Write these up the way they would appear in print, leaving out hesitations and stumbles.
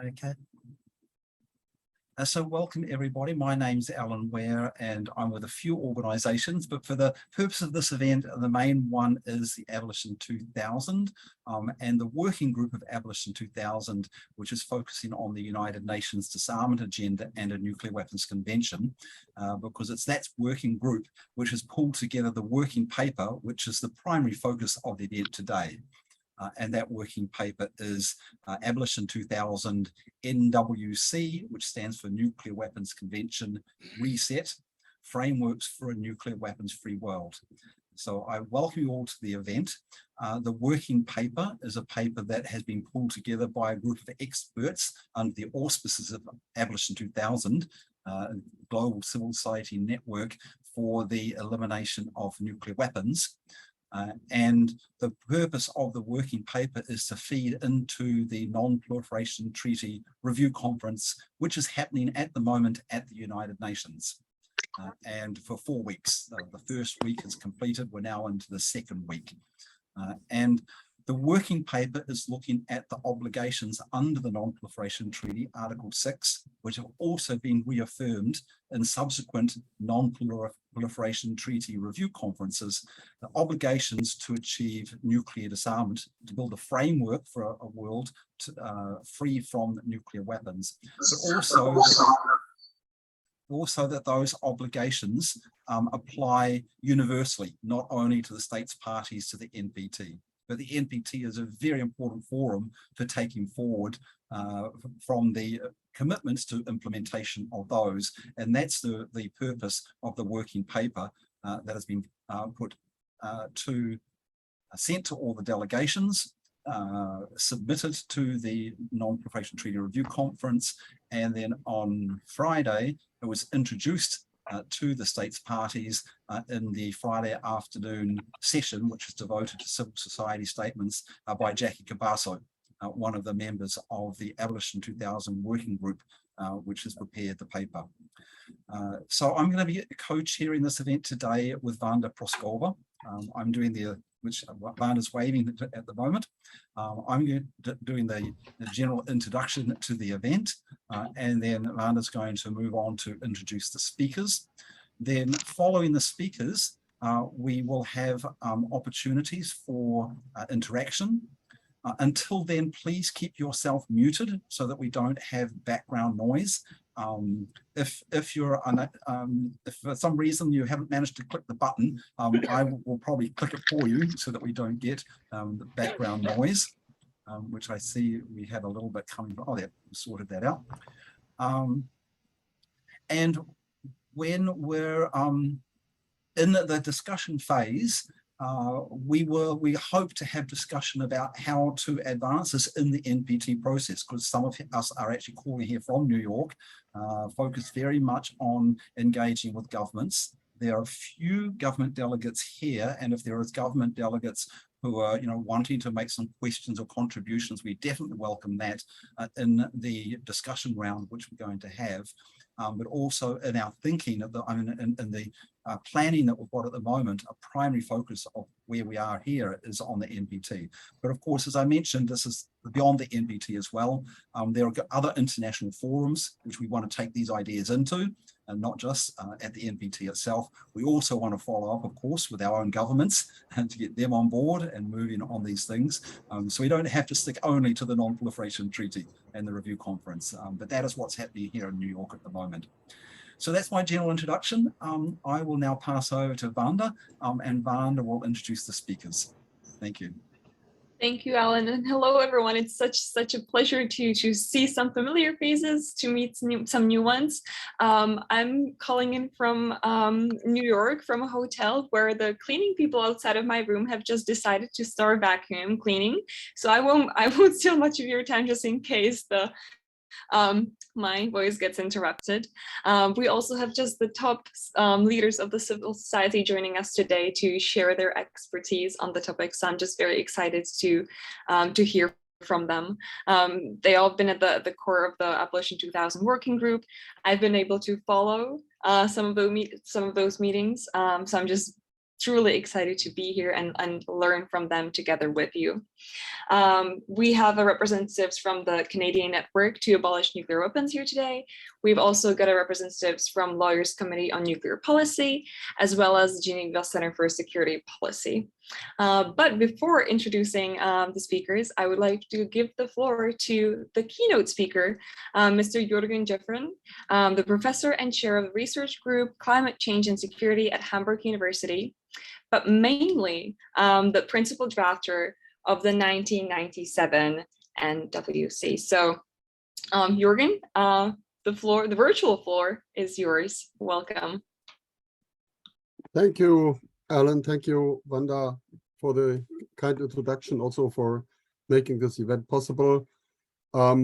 Okay. So welcome everybody. My name's Alan Ware and I'm with a few organisations, but for the purpose of this event, the main one is the Abolition 2000 and the working group of Abolition 2000, which is focusing on the United Nations Disarmament Agenda and a Nuclear Weapons Convention, because it's that working group which has pulled together the working paper, which is the primary focus of the event today. And that working paper is Abolition 2000 NWC, which stands for Nuclear Weapons Convention Reset, Frameworks for a Nuclear Weapons Free World. So I welcome you all to the event. The working paper is a paper that has been pulled together by a group of experts under the auspices of Abolition 2000, Global Civil Society Network for the Elimination of Nuclear Weapons. And the purpose of the working paper is to feed into the Non-Proliferation Treaty Review Conference, which is happening at the moment at the United Nations. And for 4 weeks, the first week is completed, we're now into the second week. And the working paper is looking at the obligations under the Non-Proliferation Treaty, Article 6, which have also been reaffirmed in subsequent Non-Proliferation Treaty Review Conferences, the obligations to achieve nuclear disarmament, to build a framework for a world free from nuclear weapons, but also that those obligations apply universally, not only to the states parties to the NPT. But the NPT is a very important forum for taking forward from the commitments to implementation of those. And that's the purpose of the working paper that has been sent to all the delegations, submitted to the Non-Proliferation Treaty Review Conference, and then on Friday it was introduced to the states parties in the Friday afternoon session, which is devoted to civil society statements by Jackie Cabasso, one of the members of the Abolition 2000 working group, which has prepared the paper. So I'm going to be co-chairing this event today with Vanda Proskova. I'm doing which Vanda's waving at the moment. I'm doing the general introduction to the event, and then Vanda's going to move on to introduce the speakers. Then following the speakers, we will have opportunities for interaction. Until then, please keep yourself muted so that we don't have background noise. If for some reason you haven't managed to click the button, I will probably click it for you so that we don't get the background noise, which I see we had a little bit coming. Oh, yeah, we sorted that out. And when we're in the discussion phase, we hope to have discussion about how to advance this in the NPT process, because some of us are actually calling here from New York, focused very much on engaging with governments. There are a few government delegates here, and if there is government delegates who are wanting to make some questions or contributions, we definitely welcome that in the discussion round which we're going to have. But also in our thinking in the planning that we've got at the moment, a primary focus of where we are here is on the NPT. But of course, as I mentioned, this is beyond the NPT as well. There are other international forums which we want to take these ideas into, and not just at the NPT itself. We also want to follow up, of course, with our own governments and to get them on board and moving on these things. So we don't have to stick only to the Non-Proliferation Treaty and the Review Conference, but that is what's happening here in New York at the moment. So that's my general introduction. I will now pass over to Vanda, and Vanda will introduce the speakers. Thank you. Thank you, Alan, and hello, everyone. It's such a pleasure to see some familiar faces, to meet some new ones. I'm calling in from New York, from a hotel where the cleaning people outside of my room have just decided to start vacuum cleaning. So I won't steal much of your time, just in case my voice gets interrupted. We also have just the top leaders of the civil society joining us today to share their expertise on the topic. So I'm just very excited to hear from them. They all have been at the core of the Abolition 2000 working group. I've been able to follow some of those meetings. So I'm just truly excited to be here and learn from them together with you. We have representatives from the Canadian Network to Abolish Nuclear Weapons here today. We've also got representatives from Lawyers Committee on Nuclear Policy, as well as the Geneva Center for Security Policy. But before introducing the speakers, I would like to give the floor to the keynote speaker, Mr. Jürgen Jeffren, the professor and chair of the research group Climate Change and Security at Hamburg University, but mainly the principal drafter of the 1997 NWC. So Jürgen, the virtual floor is yours. Welcome. Thank you, Alan. Thank you, Wanda, for the kind introduction, also for making this event possible. I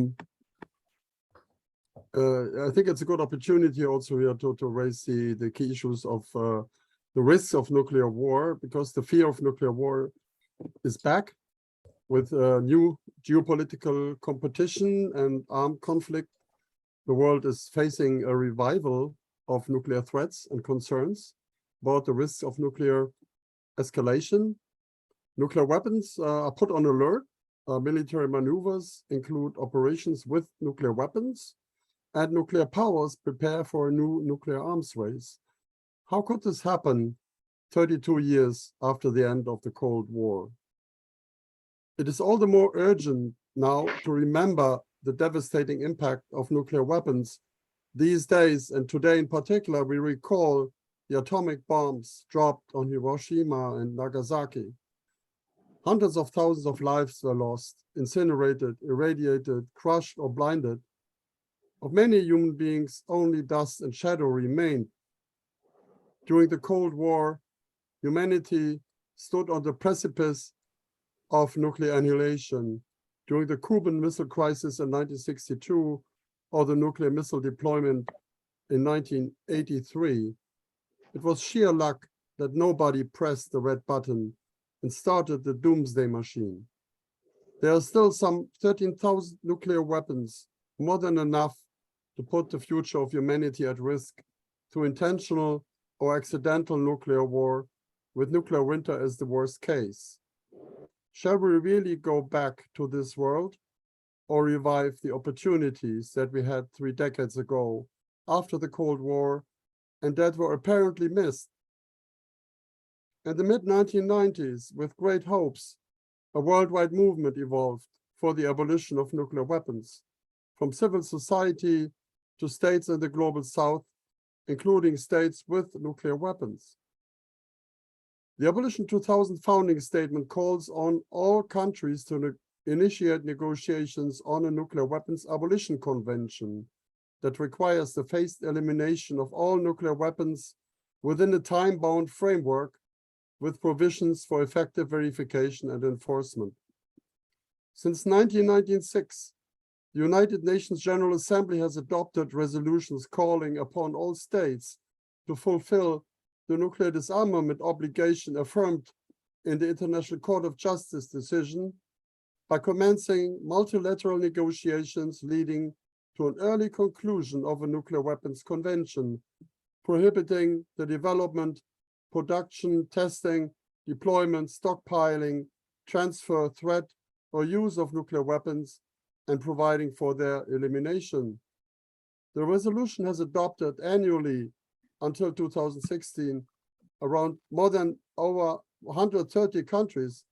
think it's a good opportunity also here to raise the key issues of the risks of nuclear war, because the fear of nuclear war is back with new geopolitical competition and armed conflict. The world is facing a revival of nuclear threats and concerns about the risks of nuclear escalation. Nuclear weapons are put on alert. Military maneuvers include operations with nuclear weapons, and nuclear powers prepare for a new nuclear arms race. How could this happen 32 years after the end of the Cold War? It is all the more urgent now to remember the devastating impact of nuclear weapons. These days, and today in particular, we recall the atomic bombs dropped on Hiroshima and Nagasaki. Hundreds of thousands of lives were lost, incinerated, irradiated, crushed, or blinded. Of many human beings, only dust and shadow remained. During the Cold War, humanity stood on the precipice of nuclear annihilation. During the Cuban Missile Crisis in 1962, or the nuclear missile deployment in 1983, it was sheer luck that nobody pressed the red button and started the doomsday machine. There are still some 13,000 nuclear weapons, more than enough to put the future of humanity at risk through intentional or accidental nuclear war, with nuclear winter as the worst case. Shall we really go back to this world, or revive the opportunities that we had 3 decades ago after the Cold War and that were apparently missed? In the mid-1990s, with great hopes, a worldwide movement evolved for the abolition of nuclear weapons, from civil society to states in the global south, including states with nuclear weapons. The Abolition 2000 founding statement calls on all countries to initiate negotiations on a nuclear weapons abolition convention that requires the phased elimination of all nuclear weapons within a time-bound framework with provisions for effective verification and enforcement. Since 1996, the United Nations General Assembly has adopted resolutions calling upon all states to fulfill the nuclear disarmament obligation affirmed in the International Court of Justice decision by commencing multilateral negotiations leading to an early conclusion of a nuclear weapons convention, prohibiting the development, production, testing, deployment, stockpiling, transfer, threat, or use of nuclear weapons, and providing for their elimination. The resolution has adopted annually until 2016 around more than over 130 countries,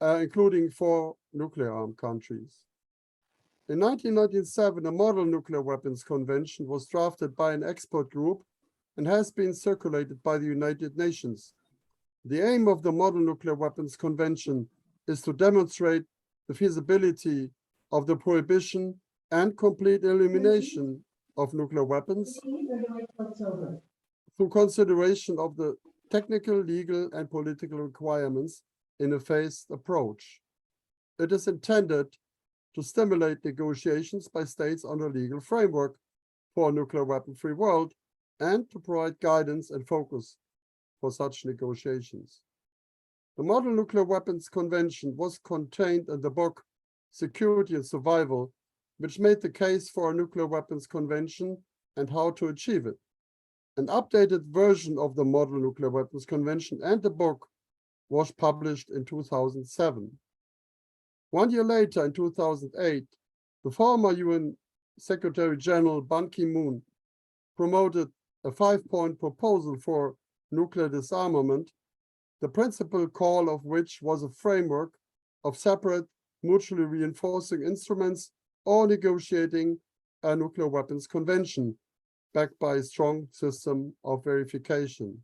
including 4 nuclear-armed countries. In 1997, a model nuclear weapons convention was drafted by an expert group and has been circulated by the United Nations. The aim of the Model Nuclear Weapons Convention is to demonstrate the feasibility of the prohibition and complete elimination of nuclear weapons through consideration of the technical, legal, and political requirements in a phased approach. It is intended to stimulate negotiations by states on a legal framework for a nuclear weapon-free world and to provide guidance and focus for such negotiations. The Model Nuclear Weapons Convention was contained in the book Security and Survival, which made the case for a nuclear weapons convention and how to achieve it. An updated version of the Model Nuclear Weapons Convention and the book was published in 2007. 1 year later, in 2008, the former UN Secretary General Ban Ki-moon promoted a 5-point proposal for nuclear disarmament, the principal call of which was a framework of separate, mutually reinforcing instruments or negotiating a nuclear weapons convention backed by a strong system of verification.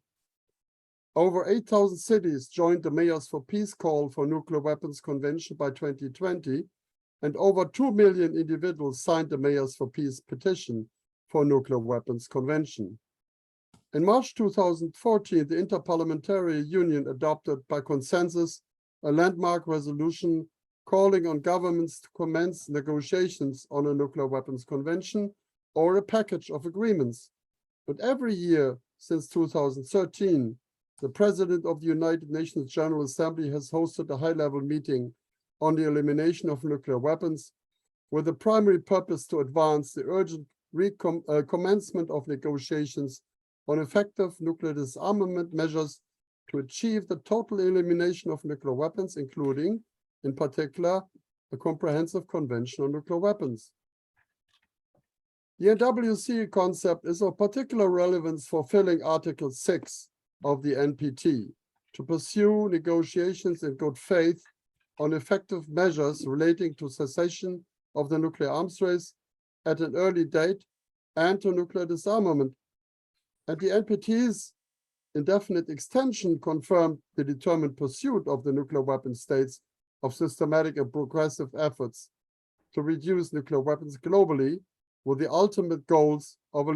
Over 8,000 cities joined the Mayors for Peace call for nuclear weapons convention by 2020, and over 2 million individuals signed the Mayors for Peace petition for nuclear weapons convention. In March 2014, the Interparliamentary Union adopted by consensus a landmark resolution calling on governments to commence negotiations on a nuclear weapons convention or a package of agreements. But every year since 2013, the President of the United Nations General Assembly has hosted a high-level meeting on the elimination of nuclear weapons with the primary purpose to advance the urgent commencement of negotiations on effective nuclear disarmament measures to achieve the total elimination of nuclear weapons, including, in particular, a comprehensive convention on nuclear weapons. The NWC concept is of particular relevance for fulfilling Article 6 of the NPT to pursue negotiations in good faith on effective measures relating to cessation of the nuclear arms race at an early date and to nuclear disarmament. And the NPT's indefinite extension confirmed the determined pursuit of the nuclear weapon states of systematic and progressive efforts to reduce nuclear weapons globally with the ultimate goals of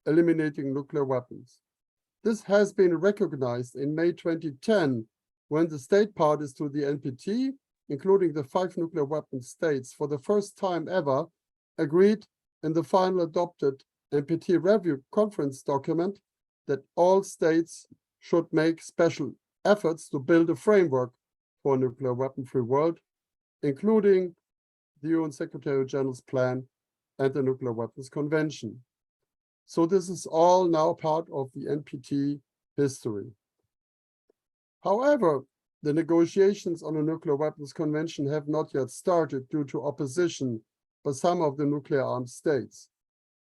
eliminating nuclear weapons. This has been recognized in May 2010 when the state parties to the NPT, including the 5 nuclear weapon states, for the first time ever agreed in the final adopted NPT Review Conference document that all states should make special efforts to build a framework for a nuclear weapon-free world, including the UN Secretary General's plan and the Nuclear Weapons Convention. So this is all now part of the NPT history. However, the negotiations on a nuclear weapons convention have not yet started due to opposition by some of the nuclear armed states.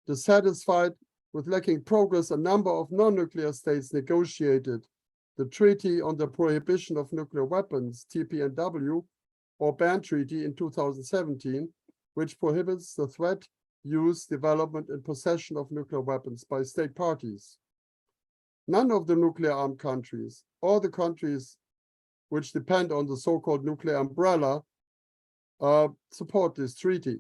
Dissatisfied with lacking progress, a number of non-nuclear states negotiated the Treaty on the Prohibition of Nuclear Weapons, TPNW, or ban treaty in 2017, which prohibits the threat, use, development, and possession of nuclear weapons by state parties. None of the nuclear armed countries, or the countries which depend on the so-called nuclear umbrella, support this treaty.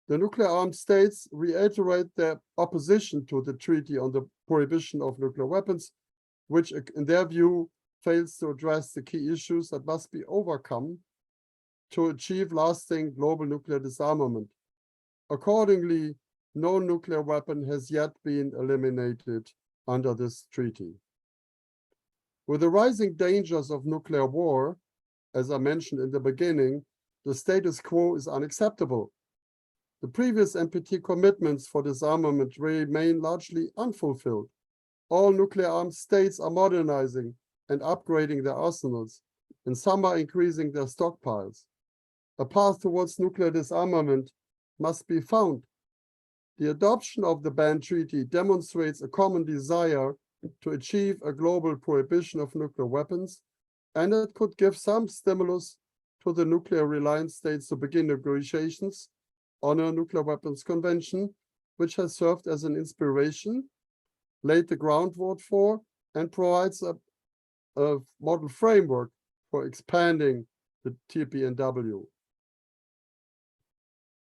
The nuclear armed states reiterate their opposition to the Treaty on the Prohibition of Nuclear Weapons, which, in their view, fails to address the key issues that must be overcome to achieve lasting global nuclear disarmament. Accordingly, no nuclear weapon has yet been eliminated under this treaty. With the rising dangers of nuclear war, as I mentioned in the beginning, the status quo is unacceptable. The previous NPT commitments for disarmament remain largely unfulfilled. All nuclear armed states are modernizing and upgrading their arsenals, and some are increasing their stockpiles. A path towards nuclear disarmament must be found. The adoption of the ban treaty demonstrates a common desire to achieve a global prohibition of nuclear weapons, and it could give some stimulus to the nuclear-reliant states to begin negotiations on a nuclear weapons convention, which has served as an inspiration, laid the groundwork for, and provides a model framework for expanding the TPNW.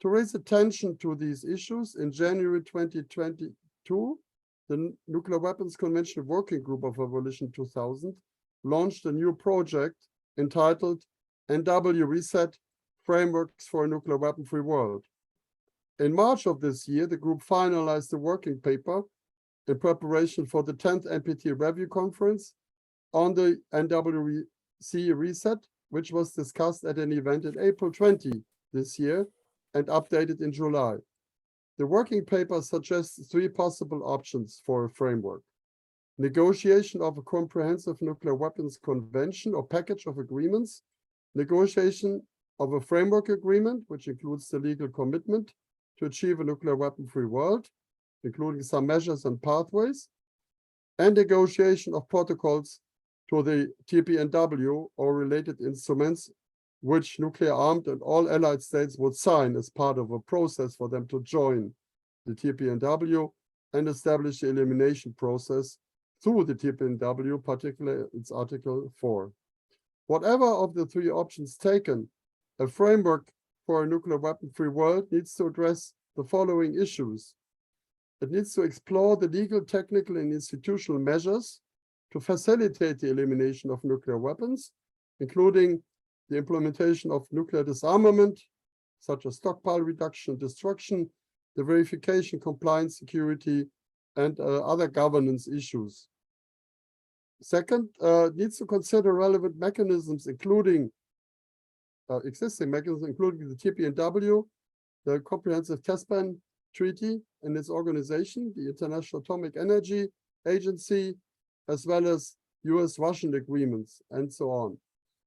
To raise attention to these issues, in January 2022, the Nuclear Weapons Convention Working Group of Abolition 2000 launched a new project entitled NWC Reset Frameworks for a Nuclear Weapon-Free World. In March of this year, the group finalized the working paper in preparation for the 10th NPT Review Conference on the NWC Reset, which was discussed at an event in April 20 this year and updated in July. The working paper suggests 3 possible options for a framework. Negotiation of a comprehensive nuclear weapons convention or package of agreements, negotiation of a framework agreement, which includes the legal commitment to achieve a nuclear weapon-free world, including some measures and pathways, and negotiation of protocols to the TPNW or related instruments, which nuclear-armed and all allied states would sign as part of a process for them to join the TPNW and establish the elimination process through the TPNW, particularly its Article 4. Whatever of the 3 options taken, a framework for a nuclear weapon-free world needs to address the following issues. It needs to explore the legal, technical, and institutional measures to facilitate the elimination of nuclear weapons, including the implementation of nuclear disarmament, such as stockpile reduction and destruction, the verification, compliance, security, and other governance issues. Second, needs to consider relevant mechanisms, including existing mechanisms, including the TPNW, the Comprehensive Test Ban Treaty and its organization, the International Atomic Energy Agency, as well as US-Russian agreements, and so on,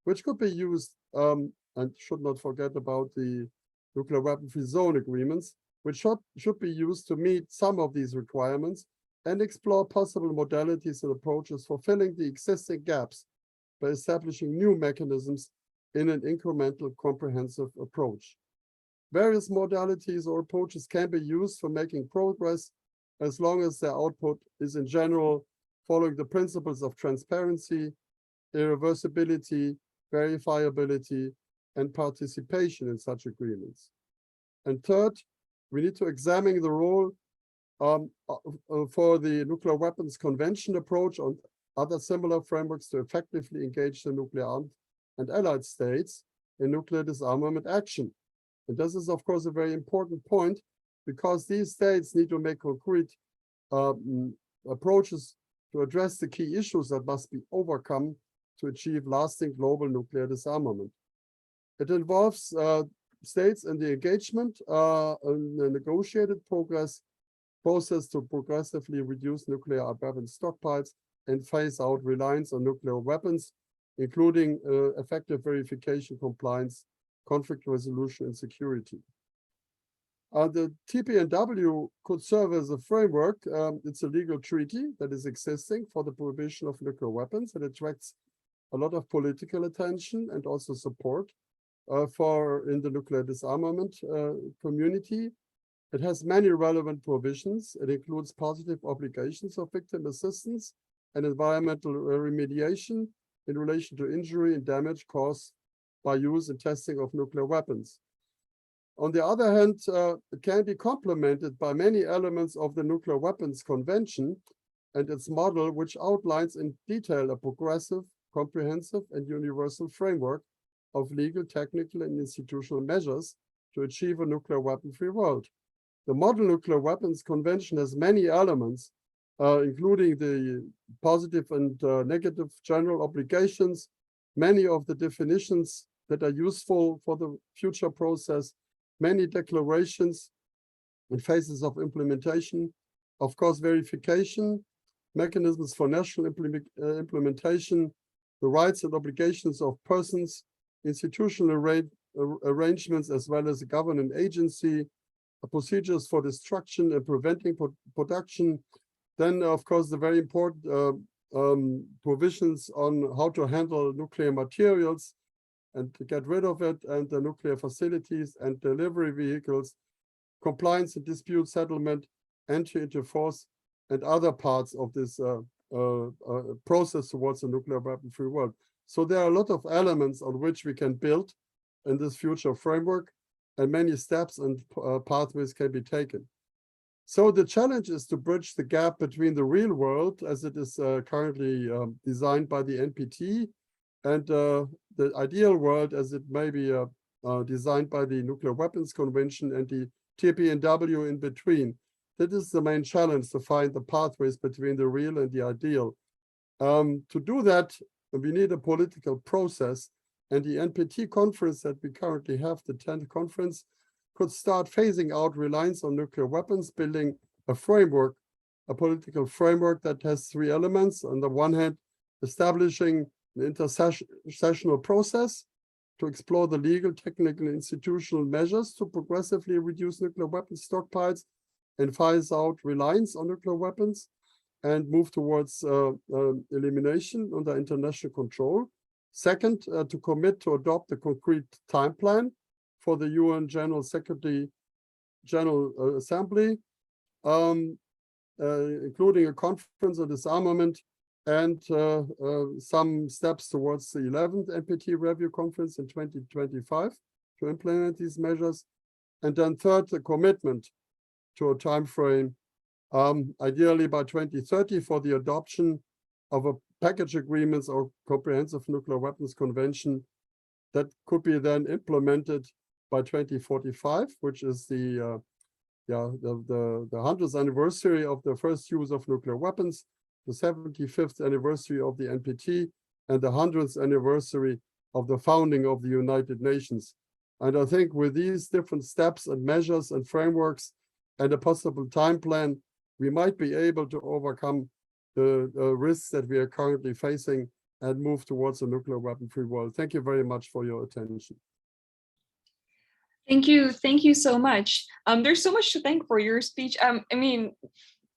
which could be used, and should not forget about the nuclear weapon-free zone agreements, which should be used to meet some of these requirements and explore possible modalities and approaches for filling the existing gaps by establishing new mechanisms in an incremental, comprehensive approach. Various modalities or approaches can be used for making progress as long as their output is in general following the principles of transparency, irreversibility, verifiability, and participation in such agreements. And third, we need to examine the role for the Nuclear Weapons Convention approach on other similar frameworks to effectively engage the nuclear armed and allied states in nuclear disarmament action. And this is, of course, a very important point because these states need to make concrete approaches to address the key issues that must be overcome to achieve lasting global nuclear disarmament. It involves states in the engagement in the negotiated process to progressively reduce nuclear weapons stockpiles and phase out reliance on nuclear weapons, including effective verification, compliance, conflict resolution, and security. The TPNW could serve as a framework. It's a legal treaty that is existing for the prohibition of nuclear weapons. It attracts a lot of political attention and also support in the nuclear disarmament community. It has many relevant provisions. It includes positive obligations of victim assistance and environmental remediation in relation to injury and damage caused by use and testing of nuclear weapons. On the other hand, it can be complemented by many elements of the Nuclear Weapons Convention and its model, which outlines in detail a progressive, comprehensive, and universal framework of legal, technical, and institutional measures to achieve a nuclear weapon-free world. The Model Nuclear Weapons Convention has many elements, including the positive and negative general obligations, many of the definitions that are useful for the future process, many declarations and phases of implementation, of course, verification, mechanisms for national implementation, the rights and obligations of persons, institutional arrangements, as well as a governing agency, procedures for destruction and preventing production. Then, of course, the very important provisions on how to handle nuclear materials and to get rid of it, and the nuclear facilities and delivery vehicles, compliance and dispute settlement, entry into force, and other parts of this process towards a nuclear weapon-free world. So there are a lot of elements on which we can build in this future framework, and many steps and pathways can be taken. So the challenge is to bridge the gap between the real world as it is currently designed by the NPT and the ideal world as it may be designed by the Nuclear Weapons Convention and the TPNW in between. That is the main challenge, to find the pathways between the real and the ideal. To do that, we need a political process, and the NPT conference that we currently have, the 10th conference, could start phasing out reliance on nuclear weapons, building a framework, a political framework that has three elements. On the one hand, establishing an intersessional process to explore the legal, technical, and institutional measures to progressively reduce nuclear weapons stockpiles and phase out reliance on nuclear weapons and move towards elimination under international control. Second, to commit to adopt a concrete time plan for the UN General Secretary General Assembly, including a conference on disarmament and some steps towards the 11th NPT Review Conference in 2025 to implement these measures. And then third, the commitment to a time frame, ideally by 2030, for the adoption of a package agreements or comprehensive nuclear weapons convention that could be then implemented by 2045, which is the 100th anniversary of the first use of nuclear weapons, the 75th anniversary of the NPT, and the 100th anniversary of the founding of the United Nations. And I think with these different steps and measures and frameworks and a possible time plan, we might be able to overcome the risks that we are currently facing and move towards a nuclear weapon-free world. Thank you very much for your attention. Thank you so much. There's so much to thank for your speech. I mean,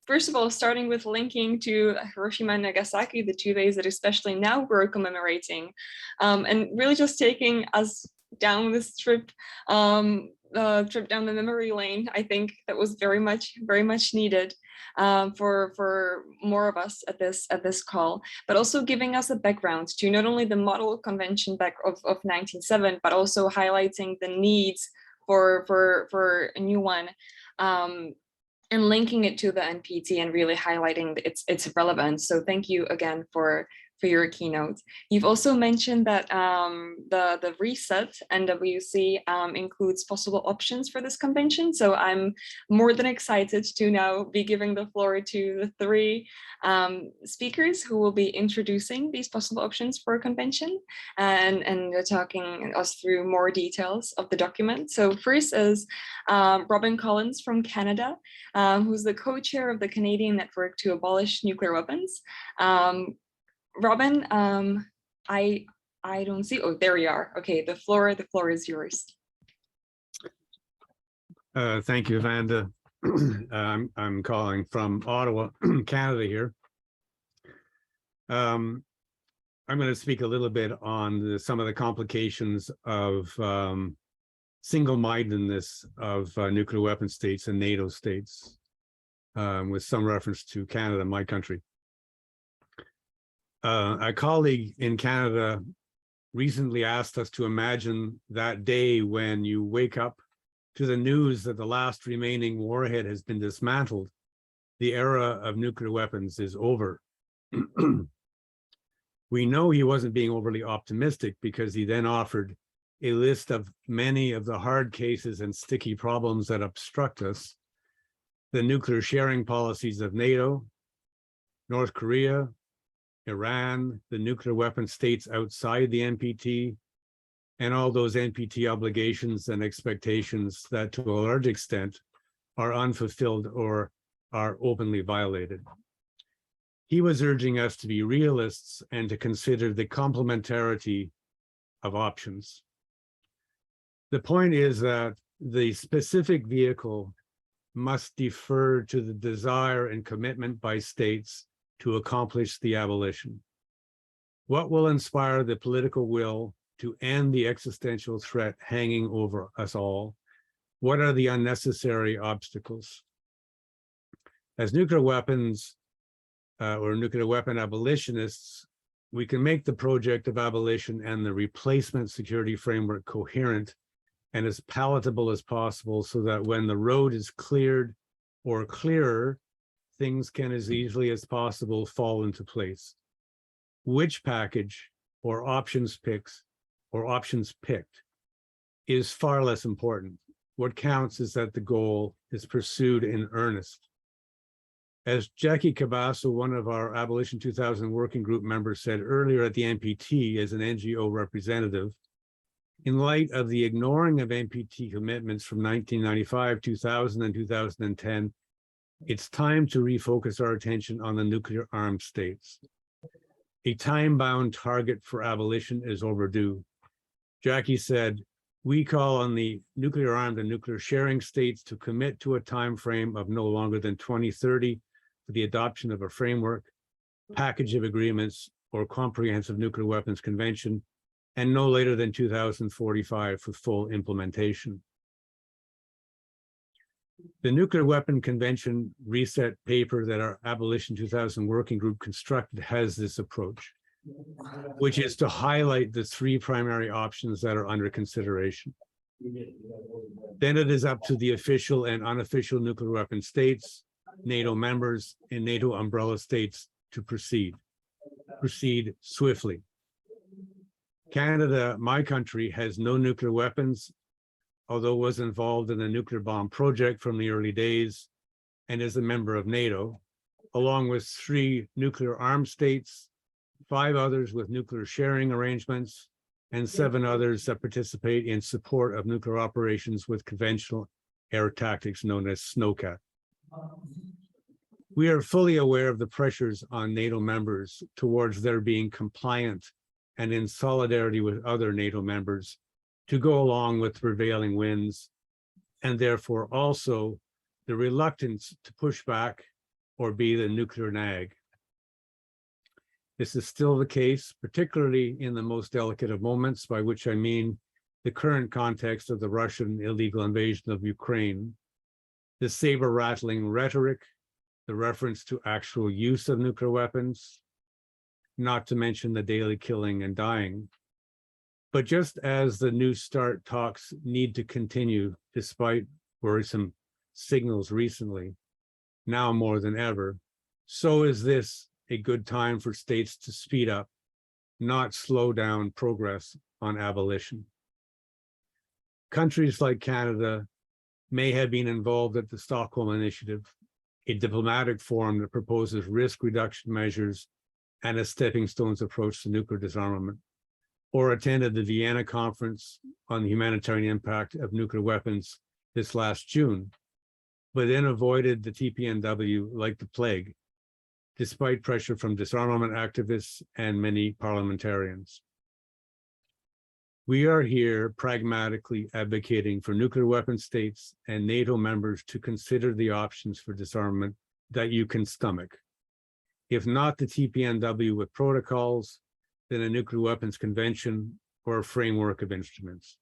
first of all, starting with linking to Hiroshima and Nagasaki, the 2 days that especially now we're commemorating, and really just taking us down this trip down the memory lane. I think that was very much needed for more of us at this call, but also giving us a background to not only the model convention back of 1907, but also highlighting the needs for a new one, and linking it to the NPT and really highlighting its relevance. So thank you again for your keynote. You've also mentioned that the Reset NWC includes possible options for this convention. So I'm more than excited to now be giving the floor to the three speakers who will be introducing these possible options for a convention and talking us through more details of the document. So first is Robin Collins from Canada, who's the co-chair of the Canadian Network to Abolish Nuclear Weapons. Robin, I don't see. Oh, there you are. Okay, the floor is yours. Thank you, Vanda. I'm calling from Ottawa, Canada here. I'm going to speak a little bit on some of the complications of single-mindedness of nuclear weapon states and NATO states, with some reference to Canada, my country. A colleague in Canada recently asked us to imagine that day when you wake up to the news that the last remaining warhead has been dismantled. The era of nuclear weapons is over. We know he wasn't being overly optimistic because he then offered a list of many of the hard cases and sticky problems that obstruct us: the nuclear sharing policies of NATO, North Korea, Iran, the nuclear weapon states outside the NPT, and all those NPT obligations and expectations that to a large extent are unfulfilled or are openly violated. He was urging us to be realists and to consider the complementarity of options. The point is that the specific vehicle must defer to the desire and commitment by states to accomplish the abolition. What will inspire the political will to end the existential threat hanging over us all? What are the unnecessary obstacles? As nuclear weapons or nuclear weapon abolitionists, we can make the project of abolition and the replacement security framework coherent and as palatable as possible so that when the road is cleared or clearer, things can as easily as possible fall into place. Which package or options picked is far less important. What counts is that the goal is pursued in earnest. As Jackie Cabasso, one of our Abolition 2000 working group members, said earlier at the NPT as an NGO representative, In light of the ignoring of NPT commitments from 1995, 2000, and 2010, it's time to refocus our attention on the nuclear armed states. A time-bound target for abolition is overdue. Jackie said, we call on the nuclear armed and nuclear sharing states to commit to a time frame of no longer than 2030 for the adoption of a framework, package of agreements, or comprehensive nuclear weapons convention, and no later than 2045 for full implementation. The Nuclear Weapon Convention Reset paper that our Abolition 2000 working group constructed has this approach, which is to highlight the three primary options that are under consideration. Then it is up to the official and unofficial nuclear weapon states, NATO members, and NATO umbrella states to proceed swiftly. Canada, my country, has no nuclear weapons, although was involved in the nuclear bomb project from the early days and is a member of NATO, along with 3 nuclear armed states, 5 others with nuclear sharing arrangements, and 7 others that participate in support of nuclear operations with conventional air tactics known as SNOCAT. We are fully aware of the pressures on NATO members towards their being compliant and in solidarity with other NATO members to go along with prevailing winds, and therefore also the reluctance to push back or be the nuclear nag. This is still the case, particularly in the most delicate of moments, by which I mean the current context of the Russian illegal invasion of Ukraine, the saber-rattling rhetoric, the reference to actual use of nuclear weapons, not to mention the daily killing and dying. But just as the New START talks need to continue despite worrisome signals recently, now more than ever, so is this a good time for states to speed up, not slow down progress on abolition. Countries like Canada may have been involved at the Stockholm Initiative, a diplomatic forum that proposes risk reduction measures and a stepping stones approach to nuclear disarmament, or attended the Vienna Conference on the humanitarian impact of nuclear weapons this last June, but then avoided the TPNW like the plague, despite pressure from disarmament activists and many parliamentarians. We are here pragmatically advocating for nuclear weapon states and NATO members to consider the options for disarmament that you can stomach. If not the TPNW with protocols, then a nuclear weapons convention or a framework of instruments.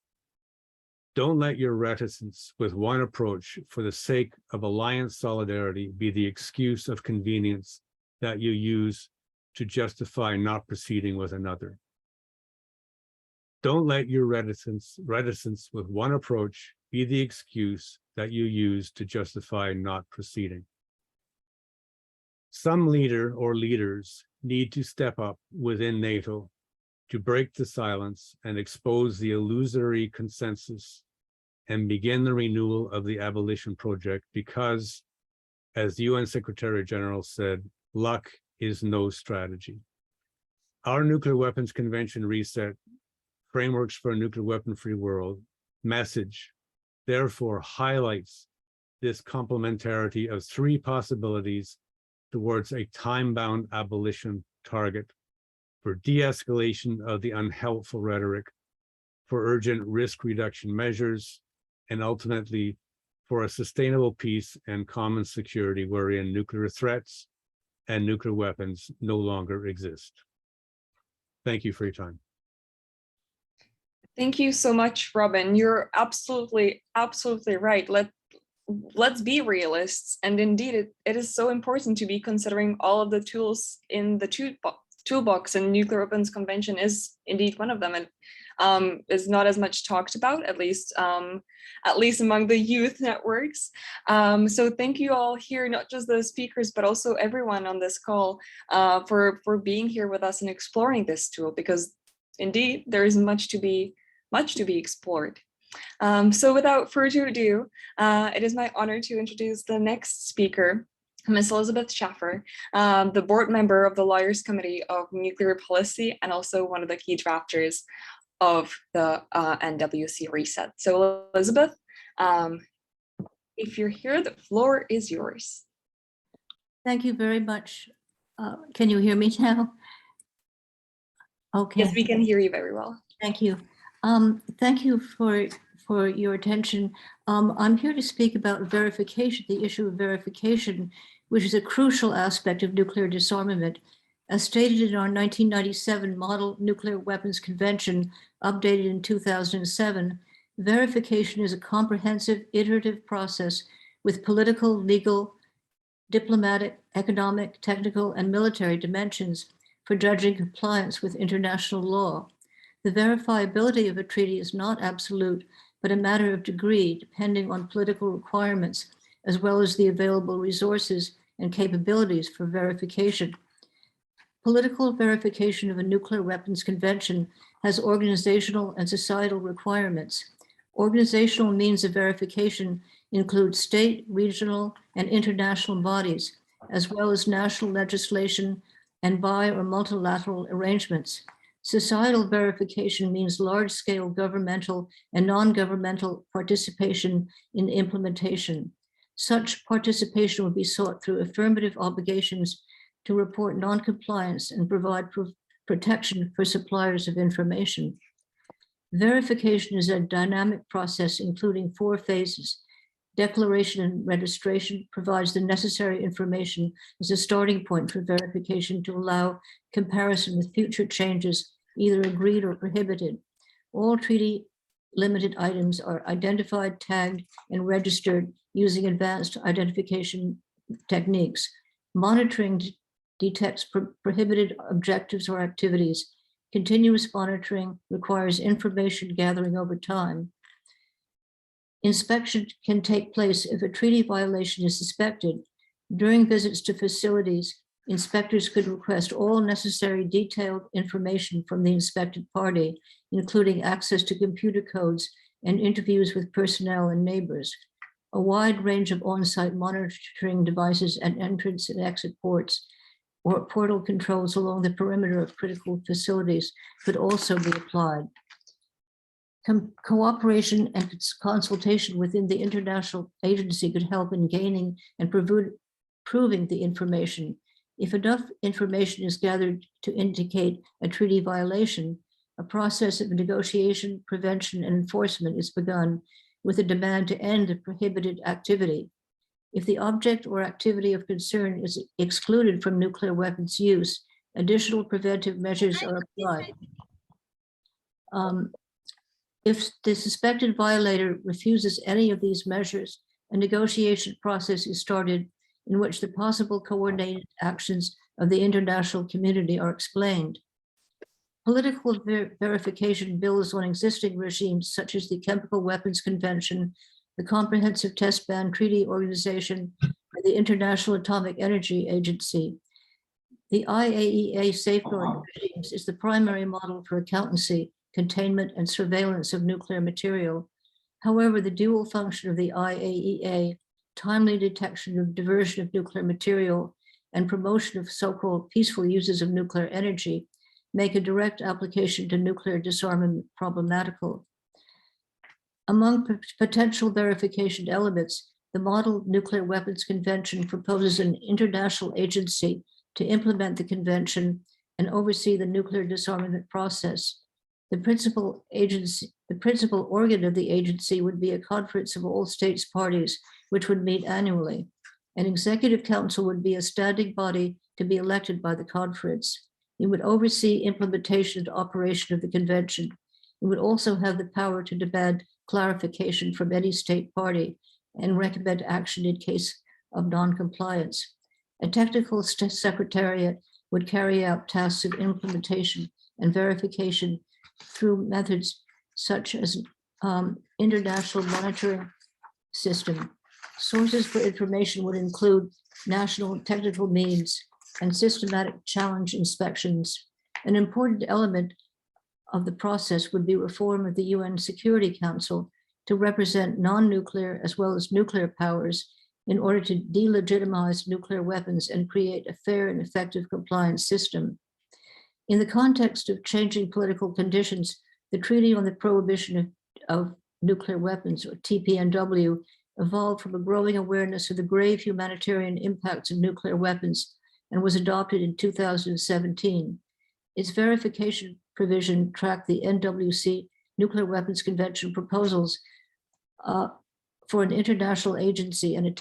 Don't let your reticence with one approach for the sake of alliance solidarity be the excuse of convenience that you use to justify not proceeding with another. Don't let your reticence with one approach be the excuse that you use to justify not proceeding. Some leader or leaders need to step up within NATO to break the silence and expose the illusory consensus and begin the renewal of the abolition project because, as the UN Secretary General said, luck is no strategy. Our Nuclear Weapons Convention Reset, Frameworks for a Nuclear Weapon-Free World message, therefore highlights this complementarity of 3 possibilities towards a time-bound abolition target for de-escalation of the unhelpful rhetoric, for urgent risk reduction measures, and ultimately for a sustainable peace and common security wherein nuclear threats and nuclear weapons no longer exist. Thank you for your time. Thank you so much, Robin. You're absolutely right. Let's be realists. And indeed, it is so important to be considering all of the tools in the toolbox, and Nuclear Weapons Convention is indeed one of them, and is not as much talked about, at least among the youth networks. So thank you all here, not just the speakers, but also everyone on this call for being here with us and exploring this tool, because indeed there is much to be explored. So without further ado, it is my honor to introduce the next speaker, Ms. Elizabeth Shaffer, the board member of the Lawyers Committee of Nuclear Policy and also one of the key drafters of the NWC Reset. So Elizabeth, if you're here, the floor is yours. Thank you very much. Can you hear me now? Okay. Yes, we can hear you very well. Thank you. Thank you for your attention. I'm here to speak about verification, the issue of verification, which is a crucial aspect of nuclear disarmament. As stated in our 1997 Model Nuclear Weapons Convention, updated in 2007, verification is a comprehensive, iterative process with political, legal, diplomatic, economic, technical, and military dimensions for judging compliance with international law. The verifiability of a treaty is not absolute, but a matter of degree, depending on political requirements, as well as the available resources and capabilities for verification. Political verification of a nuclear weapons convention has organizational and societal requirements. Organizational means of verification include state, regional, and international bodies, as well as national legislation and bi- or multilateral arrangements. Societal verification means large-scale governmental and non-governmental participation in implementation. Such participation will be sought through affirmative obligations to report non-compliance and provide protection for suppliers of information. Verification is a dynamic process including 4 phases. Declaration and registration provides the necessary information as a starting point for verification to allow comparison with future changes, either agreed or prohibited. All treaty limited items are identified, tagged, and registered using advanced identification techniques. Monitoring detects prohibited objectives or activities. Continuous monitoring requires information gathering over time. Inspection can take place if a treaty violation is suspected. During visits to facilities, inspectors could request all necessary detailed information from the inspected party, including access to computer codes and interviews with personnel and neighbors. A wide range of on-site monitoring devices at entrance and exit ports or portal controls along the perimeter of critical facilities could also be applied. Cooperation and consultation within the international agency could help in gaining and proving the information. If enough information is gathered to indicate a treaty violation, a process of negotiation, prevention, and enforcement is begun with a demand to end the prohibited activity. If the object or activity of concern is excluded from nuclear weapons use, additional preventive measures are applied. If the suspected violator refuses any of these measures, a negotiation process is started in which the possible coordinated actions of the international community are explained. Political verification builds on existing regimes such as the Chemical Weapons Convention, the Comprehensive Test Ban Treaty Organization, and the International Atomic Energy Agency. The IAEA safeguard regimes is the primary model for accountancy, containment, and surveillance of nuclear material. However, the dual function of the IAEA, timely detection of diversion of nuclear material and promotion of so-called peaceful uses of nuclear energy, make a direct application to nuclear disarmament problematical. Among potential verification elements, the Model Nuclear Weapons Convention proposes an international agency to implement the convention and oversee the nuclear disarmament process. The principal organ of the agency would be a conference of all states parties, which would meet annually. An executive council would be a standing body to be elected by the conference. It would oversee implementation and operation of the convention. It would also have the power to demand clarification from any state party and recommend action in case of non-compliance. A technical secretariat would carry out tasks of implementation and verification through methods such as international monitoring system. Sources for information would include national technical means and systematic challenge inspections. An important element of the process would be reform of the UN Security Council to represent non-nuclear as well as nuclear powers in order to delegitimize nuclear weapons and create a fair and effective compliance system. In the context of changing political conditions, The Treaty on the Prohibition of Nuclear Weapons, or TPNW, evolved from a growing awareness of the grave humanitarian impacts of nuclear weapons and was adopted in 2017. Its verification provision tracked the NWC Nuclear Weapons Convention proposals for an international agency and a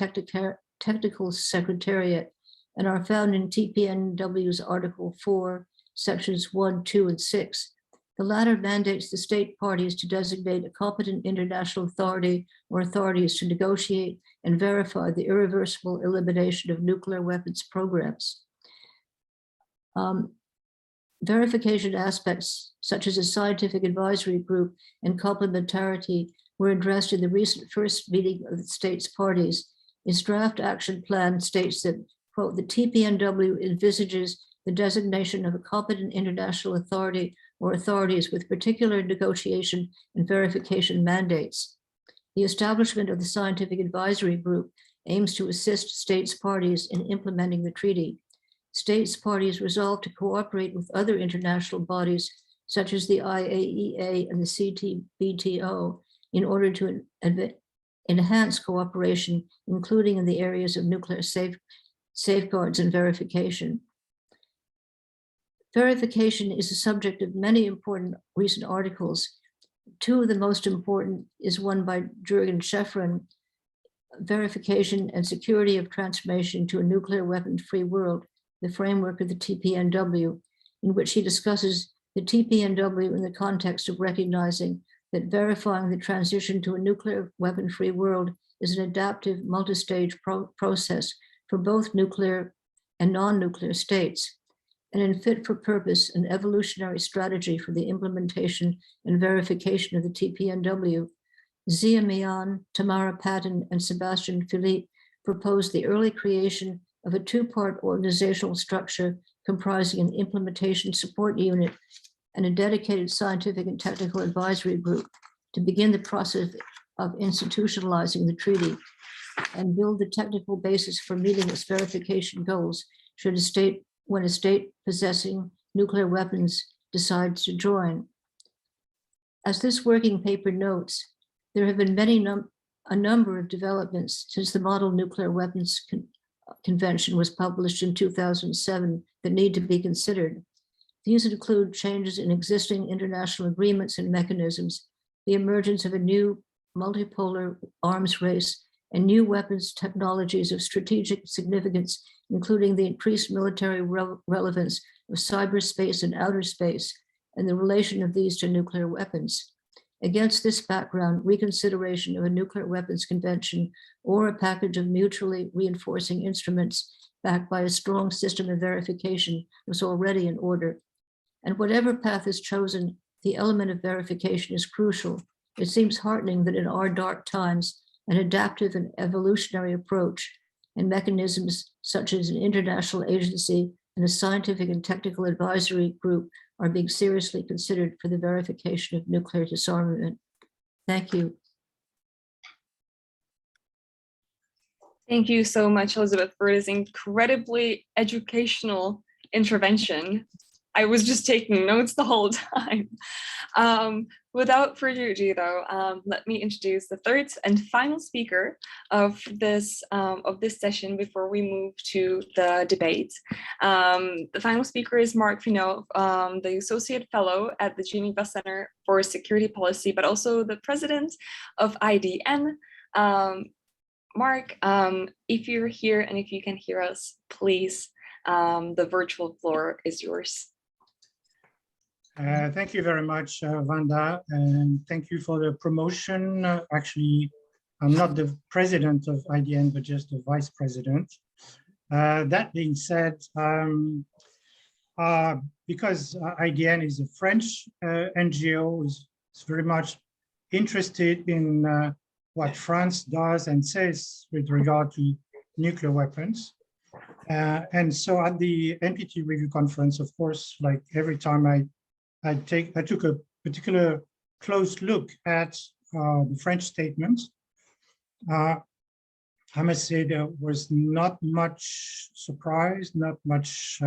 technical secretariat, and are found in TPNW's Article 4, Sections 1, 2, and 6. The latter mandates the state parties to designate a competent international authority or authorities to negotiate and verify the irreversible elimination of nuclear weapons programs. Verification aspects, such as a scientific advisory group and complementarity, were addressed in the recent first meeting of the states parties. Its draft action plan states that, quote, the TPNW envisages the designation of a competent international authority or authorities with particular negotiation and verification mandates. The establishment of the scientific advisory group aims to assist states parties in implementing the treaty. States parties resolve to cooperate with other international bodies, such as the IAEA and the CTBTO, in order to enhance cooperation, including in the areas of nuclear safeguards and verification. Verification is the subject of many important recent articles. Two of the most important is one by Jürgen Shaffer, Verification and Security of Transformation to a Nuclear Weapon-Free World, the framework of the TPNW, in which he discusses the TPNW in the context of recognizing that verifying the transition to a nuclear weapon-free world is an adaptive multi-stage process for both nuclear and non-nuclear states, and in fit for purpose, an evolutionary strategy for the implementation and verification of the TPNW. Zia Mian, Tamara Patton, and Sebastian Philippe proposed the early creation of a two-part organizational structure comprising an implementation support unit and a dedicated scientific and technical advisory group to begin the process of institutionalizing the treaty and build the technical basis for meeting its verification goals when a state possessing nuclear weapons decides to join. As this working paper notes, there have been a number of developments since the Model Nuclear Weapons Convention was published in 2007 that need to be considered. These include changes in existing international agreements and mechanisms, the emergence of a new multipolar arms race, and new weapons technologies of strategic significance, including the increased military relevance of cyberspace and outer space, and the relation of these to nuclear weapons. Against this background, reconsideration of a nuclear weapons convention or a package of mutually reinforcing instruments backed by a strong system of verification was already in order. And whatever path is chosen, the element of verification is crucial. It seems heartening that in our dark times, an adaptive and evolutionary approach and mechanisms such as an international agency and a scientific and technical advisory group are being seriously considered for the verification of nuclear disarmament. Thank you. Thank you so much, Elizabeth, for this incredibly educational intervention. I was just taking notes the whole time. Without further ado, though, let me introduce the third and final speaker of this session before we move to the debate. The final speaker is Mark Finot, the Associate Fellow at the Geneva Center for Security Policy, but also the President of IDN. Mark, if you're here and if you can hear us, please, the virtual floor is yours. Thank you very much, Vanda, and thank you for the promotion. Actually, I'm not the president of IDN, but just the vice president. That being said, because IDN is a French NGO, is very much interested in what France does and says with regard to nuclear weapons. And so at the NPT Review Conference, of course, like every time I took a particular close look at the French statement. I must say there was not much surprise, not much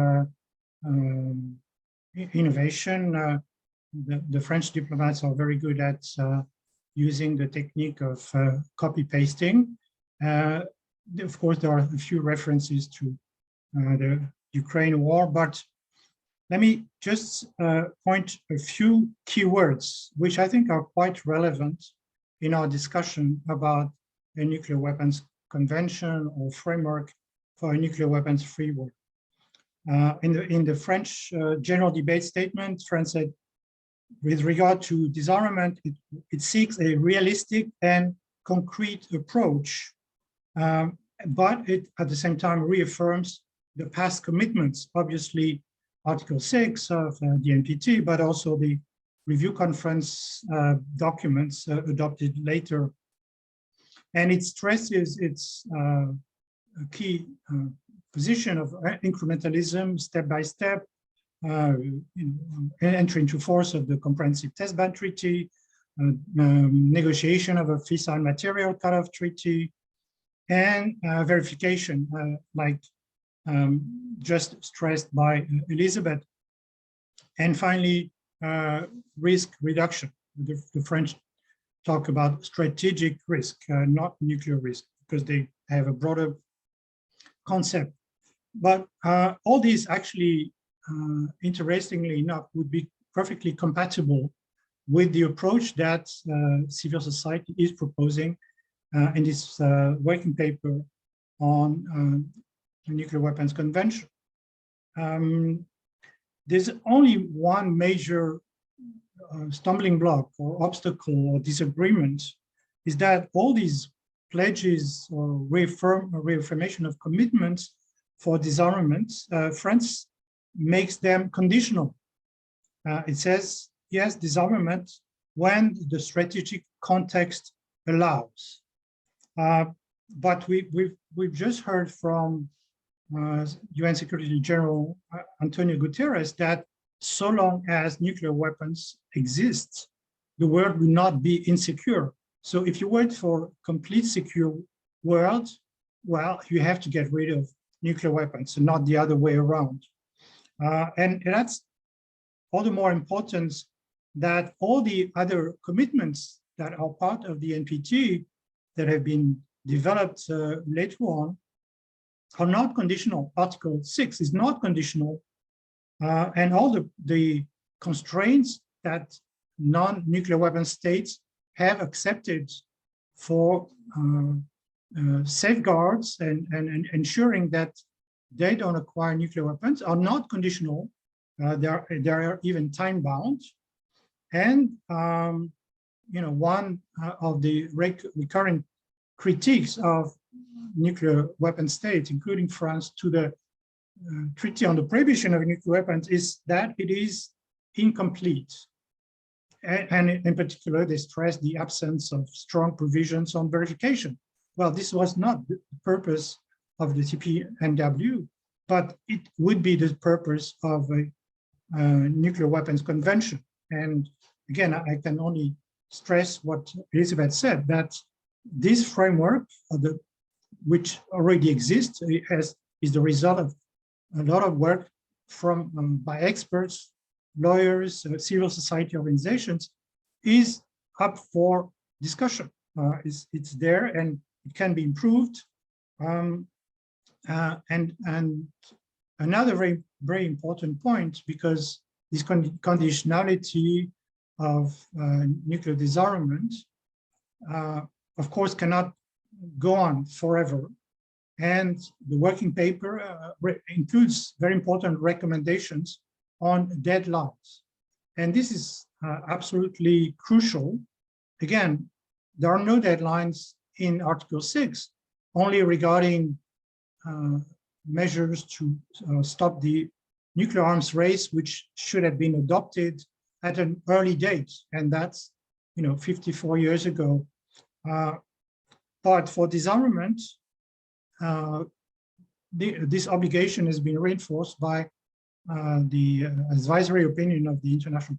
innovation. the French diplomats are very good at using the technique of copy pasting. Of course, there are a few references to the Ukraine war, but let me just point a few keywords, which I think are quite relevant in our discussion about a nuclear weapons convention or framework for a nuclear weapons free world. In the French general debate statement, France said, with regard to disarmament, it seeks a realistic and concrete approach, but it at the same time reaffirms the past commitments, obviously Article 6 of the NPT, but also the review conference documents adopted later. And it stresses its key position of incrementalism, step by step, entry into force of the Comprehensive Test Ban Treaty, negotiation of a fissile material cutoff treaty, and verification, like just stressed by Elizabeth. And finally, risk reduction. The French talk about strategic risk, not nuclear risk, because they have a broader concept. But all these actually, interestingly enough, would be perfectly compatible with the approach that civil society is proposing in this working paper on the Nuclear Weapons Convention. There's only one major stumbling block or obstacle or disagreement, is that all these pledges or reaffirmation of commitments for disarmament, France makes them conditional. It says, yes, disarmament when the strategic context allows. But we've just heard from UN Secretary General Antonio Guterres that so long as nuclear weapons exist, the world will not be insecure. So if you wait for complete secure world, well, you have to get rid of nuclear weapons and not the other way around. And that's all the more important that all the other commitments that are part of the NPT that have been developed later on are not conditional. Article 6 is not conditional. And all the constraints that non-nuclear weapon states have accepted for safeguards and ensuring that they don't acquire nuclear weapons are not conditional. They are even time bound. And one of the recurring critiques of nuclear weapon states, including France, to the Treaty on the Prohibition of Nuclear Weapons is that it is incomplete. And in particular, they stress the absence of strong provisions on verification. Well, this was not the purpose of the TPNW, but it would be the purpose of a nuclear weapons convention. And again, I can only stress what Elizabeth said, that this framework, which already exists, is the result of a lot of work by experts, lawyers, civil society organizations, is up for discussion. It's there and it can be improved. And another very, very important point, because this conditionality of nuclear disarmament, of course, cannot go on forever. And the working paper includes very important recommendations on deadlines. And this is absolutely crucial. Again, there are no deadlines in Article 6, only regarding measures to stop the nuclear arms race, which should have been adopted at an early date. And that's 54 years ago. But for disarmament, this obligation has been reinforced by the advisory opinion of the International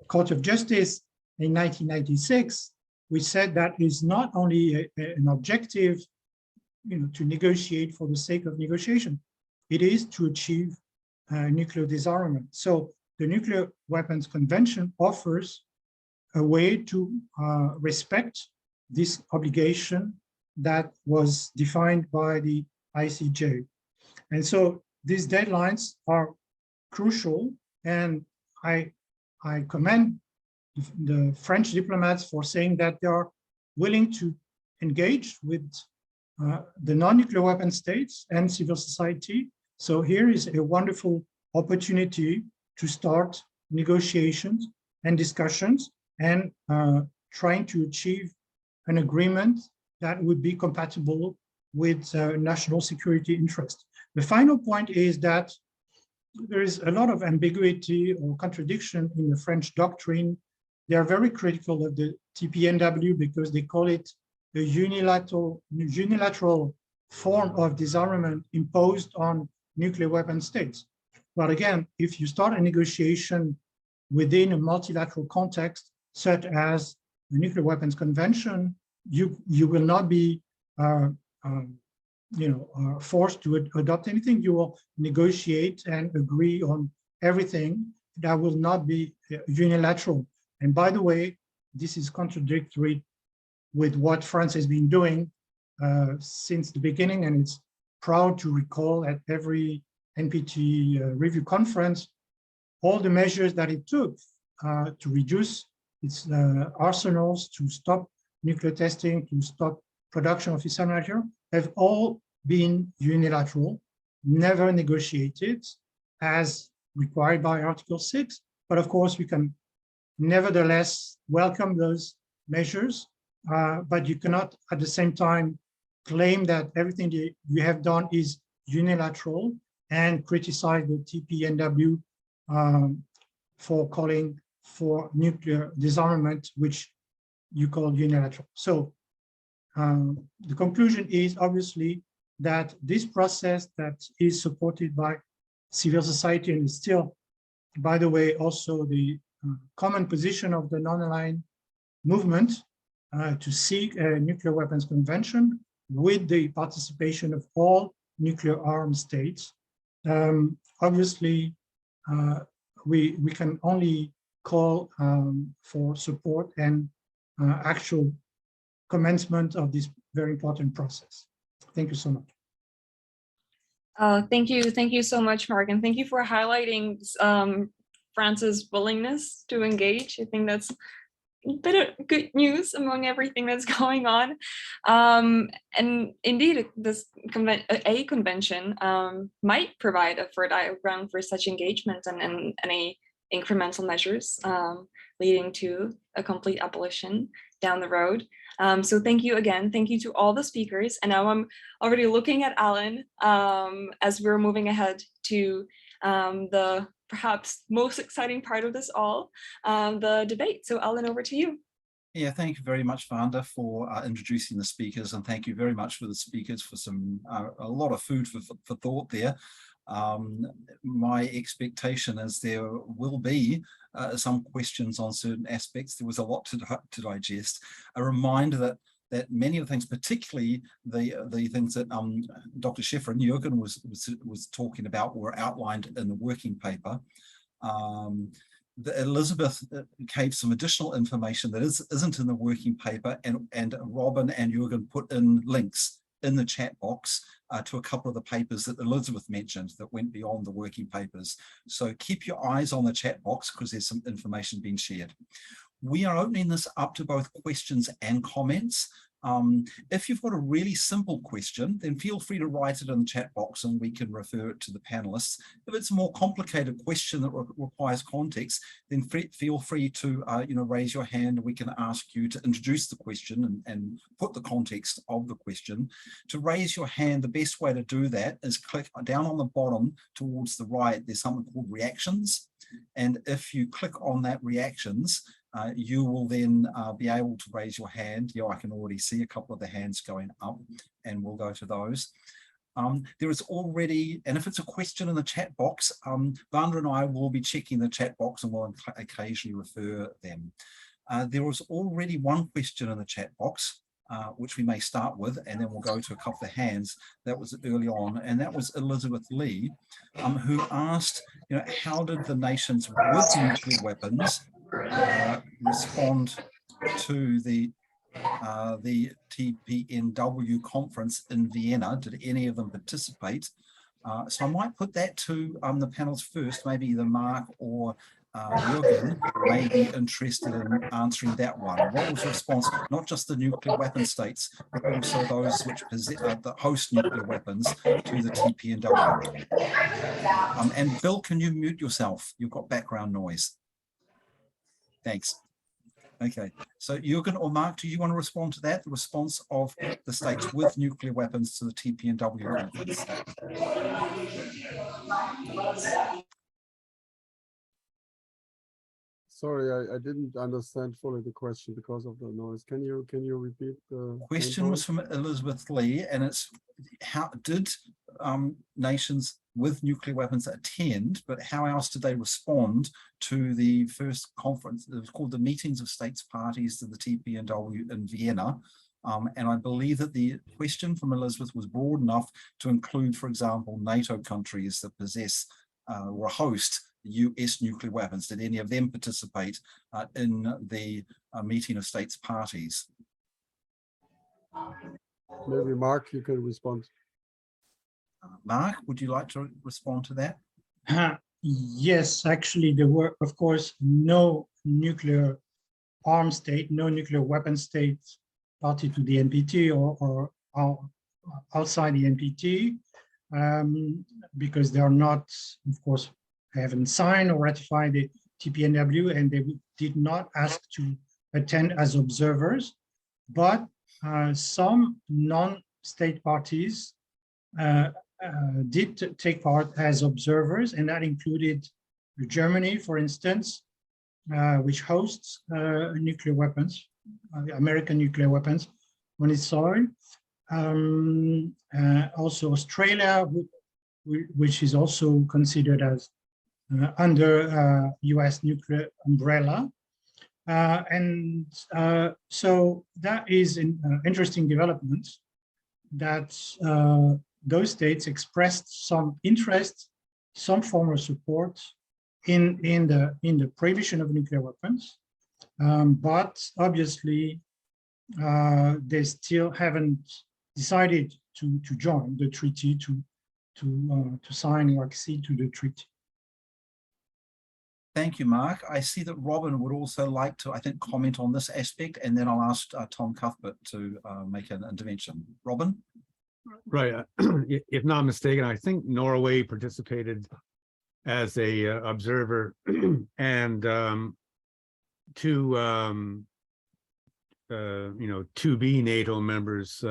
Court of Justice in 1996, which said that is not only an objective, to negotiate for the sake of negotiation, it is to achieve nuclear disarmament. So the Nuclear Weapons Convention offers a way to respect this obligation that was defined by the ICJ. And so these deadlines are crucial, and I commend the French diplomats for saying that they are willing to engage with the non-nuclear weapon states and civil society. So here is a wonderful opportunity to start negotiations and discussions and trying to achieve an agreement that would be compatible with national security interests. The final point is that there is a lot of ambiguity or contradiction in the French doctrine. They are very critical of the TPNW because they call it a unilateral form of disarmament imposed on nuclear weapon states. But again, if you start a negotiation within a multilateral context, such as the Nuclear Weapons Convention, you will not be forced to adopt anything. You will negotiate and agree on everything that will not be unilateral. And by the way, this is contradictory with what France has been doing since the beginning, and it's proud to recall at every NPT Review Conference all the measures that it took to reduce its arsenals, to stop nuclear testing, to stop production of fissile material, have all been unilateral, never negotiated as required by Article 6. But of course, we can nevertheless welcome those measures, but you cannot at the same time claim that everything you have done is unilateral and criticize the TPNW for calling for nuclear disarmament, which you call unilateral. So the conclusion is obviously that this process that is supported by civil society and is still, by the way, also the common position of the non-aligned movement to seek a nuclear weapons convention with the participation of all nuclear armed states. Obviously, we can only call for support and actual commencement of this very important process. Thank you so much. Thank you so much, Mark, and thank you for highlighting France's willingness to engage. I think that's a bit of good news among everything that's going on. And indeed, this convention might provide a fertile ground for such engagement and any incremental measures leading to a complete abolition down the road. So thank you again. Thank you to all the speakers. And now I'm already looking at Alan as we're moving ahead to the perhaps most exciting part of this all, the debate. So Alan, over to you. Yeah, thank you very much, Vanda, for introducing the speakers, and thank you very much for the speakers for some a lot of food for thought there. My expectation is there will be some questions on certain aspects. There was a lot to digest. A reminder that many of the things, particularly the things that Dr. Shaffer and Jürgen was talking about, were outlined in the working paper. Elizabeth gave some additional information that isn't in the working paper, and Robin and Jürgen put in links in the chat box to a couple of the papers that Elizabeth mentioned that went beyond the working papers. So keep your eyes on the chat box because there's some information being shared. We are opening this up to both questions and comments. If you've got a really simple question, then feel free to write it in the chat box and we can refer it to the panelists. If it's a more complicated question that requires context, then feel free to raise your hand and we can ask you to introduce the question and put the context of the question. To raise your hand, the best way to do that is click down on the bottom towards the right. There's something called reactions. And if you click on that reactions, you will then be able to raise your hand. I can already see a couple of the hands going up, and we'll go to those. There is already, and if it's a question in the chat box, Vanda and I will be checking the chat box and will occasionally refer them. There was already one question in the chat box which we may start with, and then we'll go to a couple of hands that was early on, and that was Elizabeth Lee, who asked, how did the nations with nuclear weapons respond to the TPNW conference in Vienna? Did any of them participate? So I might put that to the panels first, maybe either Mark or Jürgen may be interested in answering that one. What was the response, not just the nuclear weapon states, but also those which that host nuclear weapons to the TPNW? And Bill, can you mute yourself? You've got background noise. Thanks. Okay, so Jürgen or Mark, do you want to respond to that? The response of the states with nuclear weapons to the TPNW conference? Sorry, I didn't understand fully the question because of the noise. Can you repeat the question? Was from Elizabeth Lee, and it's how did nations with nuclear weapons attend, but how else did they respond to the first conference? It was called the Meetings of States Parties to the TPNW in Vienna. And I believe that the question from Elizabeth was broad enough to include, for example, NATO countries that possess or host US nuclear weapons. Did any of them participate in the meeting of states parties? Maybe Mark, you can respond. Mark, would you like to respond to that? Yes, actually, there were, of course, no nuclear armed state, no nuclear weapon state party to the NPT or outside the NPT, because they are not, of course, haven't signed or ratified the TPNW, and they did not ask to attend as observers. But some non-state parties did take part as observers, and that included Germany, for instance, which hosts nuclear weapons, American nuclear weapons on its soil. Also Australia, which is also considered as under US nuclear umbrella. So that is an interesting development, that those states expressed some interest, some form of support in the prohibition of nuclear weapons, but obviously they still haven't decided to join the treaty, to sign or accede to the treaty. Thank you, Mark. I see that Robin would also like to, I think, comment on this aspect, and then I'll ask Tom Cuthbert to make an intervention. Robin? Right. If not mistaken, I think Norway participated as a observer, and two to-be NATO members,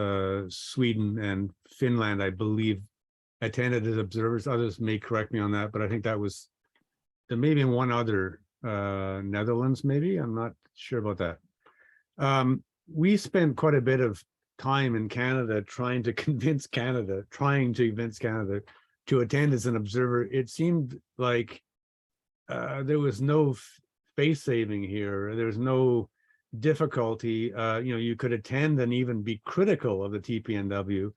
Sweden and Finland, I believe, attended as observers. Others may correct me on that, but I think that was, there may be one other, Netherlands, maybe. I'm not sure about that. We spent quite a bit of time in Canada trying to convince Canada to attend as an observer. It seemed like there was no face saving here. There was no difficulty. You could attend and even be critical of the TPNW.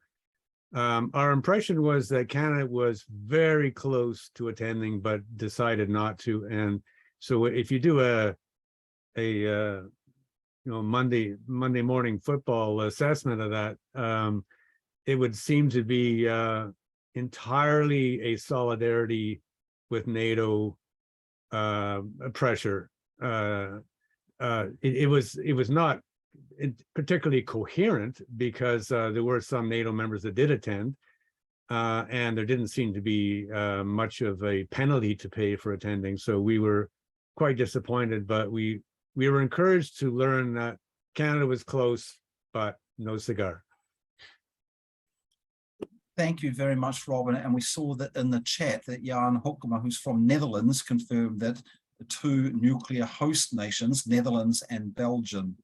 Our impression was that Canada was very close to attending, but decided not to. And so if you do a Monday morning football assessment of that, it would seem to be entirely a solidarity with NATO pressure. It was not particularly coherent, because there were some NATO members that did attend, and there didn't seem to be much of a penalty to pay for attending. So we were quite disappointed, but we were encouraged to learn that Canada was close, but no cigar. Thank you very much, Robin. And we saw that in the chat that Jan Hoekema, who's from Netherlands, confirmed that the two nuclear host nations, Netherlands and Belgium,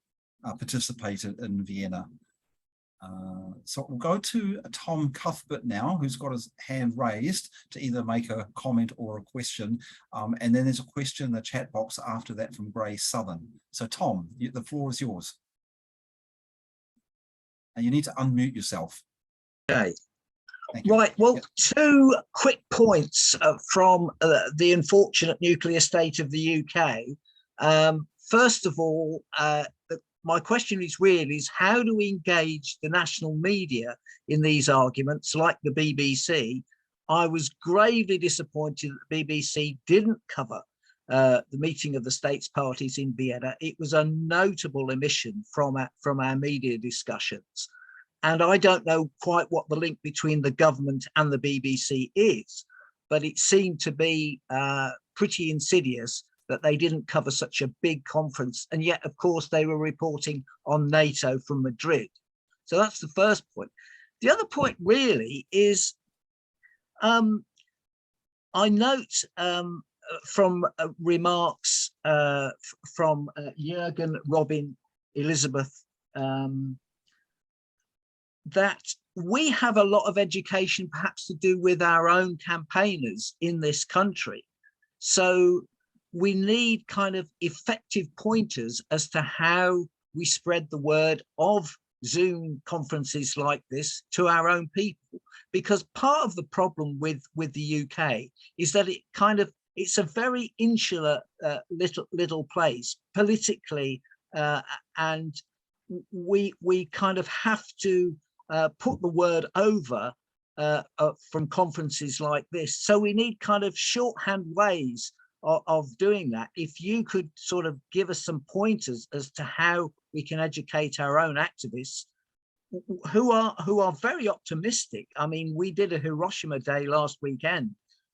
participated in Vienna. So we'll go to Tom Cuthbert now, who's got his hand raised to either make a comment or a question. And then there's a question in the chat box after that from Gray Southern. So Tom, the floor is yours. And you need to unmute yourself. Okay. Thank you. Right. Well, Yeah. 2 quick points from the unfortunate nuclear state of the UK. First of all, my question is how do we engage the national media in these arguments, like the BBC? I was gravely disappointed that the BBC didn't cover the meeting of the states parties in Vienna. It was a notable omission from our media discussions. And I don't know quite what the link between the government and the BBC is, but it seemed to be pretty insidious that they didn't cover such a big conference. And yet, of course, they were reporting on NATO from Madrid. So that's the first point. The other point really is, I note from remarks from Jürgen, Robin, Elizabeth, that we have a lot of education perhaps to do with our own campaigners in this country. So we need kind of effective pointers as to how we spread the word of Zoom conferences like this to our own people, because part of the problem with the UK is that it's a very insular little place politically, and we kind of have to put the word over from conferences like this. So we need kind of shorthand ways of doing that. If you could sort of give us some pointers as to how we can educate our own activists who are very optimistic. I mean, we did a Hiroshima Day last weekend,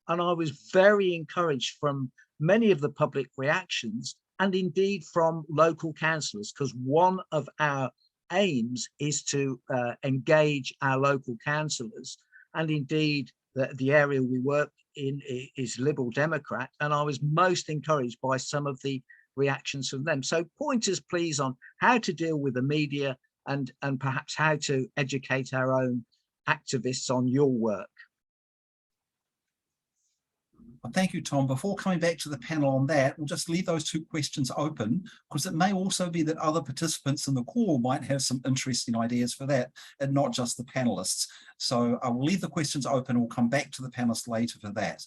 and I was very encouraged from many of the public reactions, and indeed from local councillors, because one of our aims is to engage our local councillors, and indeed the area we work in is Liberal Democrat, and I was most encouraged by some of the reactions from them. So pointers please on how to deal with the media and perhaps how to educate our own activists on your work. Well, thank you, Tom. Before coming back to the panel on that, we'll just leave those 2 questions open, because it may also be that other participants in the call might have some interesting ideas for that, and not just the panelists. So I will leave the questions open. We'll come back to the panelists later for that.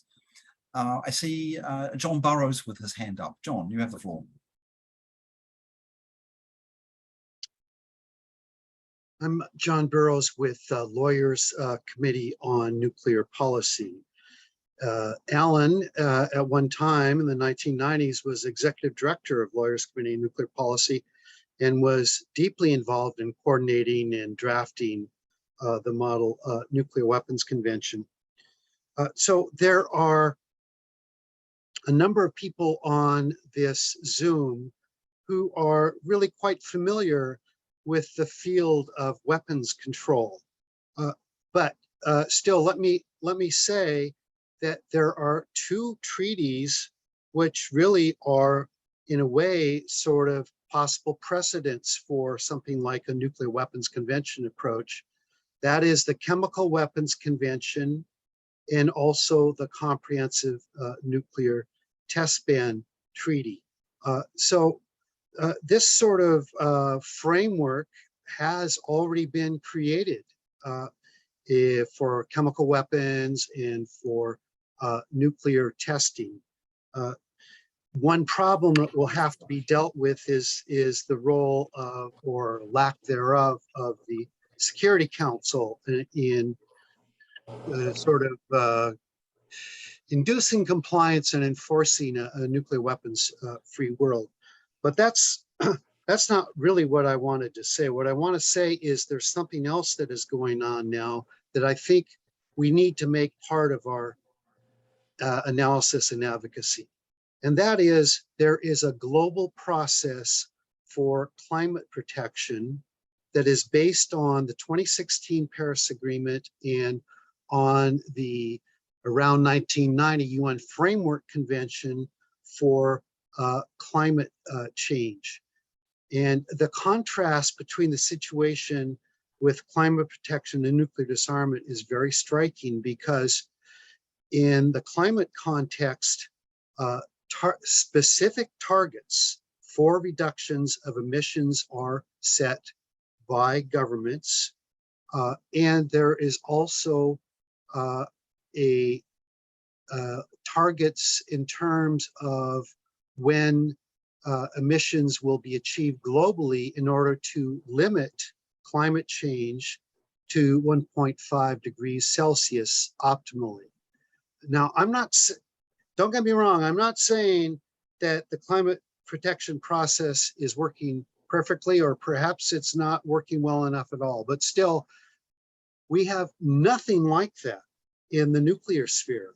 I see John Burrows with his hand up. John, you have the floor. I'm John Burrows with Lawyers Committee on Nuclear Policy. Alan, at one time in the 1990s, was executive director of Lawyers Committee on Nuclear Policy and was deeply involved in coordinating and drafting the Model Nuclear Weapons Convention. So there are a number of people on this Zoom who are really quite familiar with the field of weapons control. But still, let me say that there are 2 treaties which really are, in a way, sort of possible precedents for something like a nuclear weapons convention approach. That is the Chemical Weapons Convention and also the Comprehensive Nuclear Test Ban Treaty. So this sort of framework has already been created for chemical weapons and for nuclear testing. One problem that will have to be dealt with is the role of, or lack thereof, of the Security Council in sort of inducing compliance and enforcing a nuclear weapons free world. But that's not really what I wanted to say. What I want to say is there's something else that is going on now that I think we need to make part of our analysis and advocacy. And that is, there is a global process for climate protection that is based on the 2016 Paris Agreement and on the around 1990 UN Framework Convention for climate change. And the contrast between the situation with climate protection and nuclear disarmament is very striking, because in the climate context, specific targets for reductions of emissions are set by governments. And there is also targets in terms of when emissions will be achieved globally in order to limit climate change to 1.5 degrees Celsius optimally. Now, don't get me wrong, I'm not saying that the climate protection process is working perfectly, or perhaps it's not working well enough at all, but still, we have nothing like that in the nuclear sphere.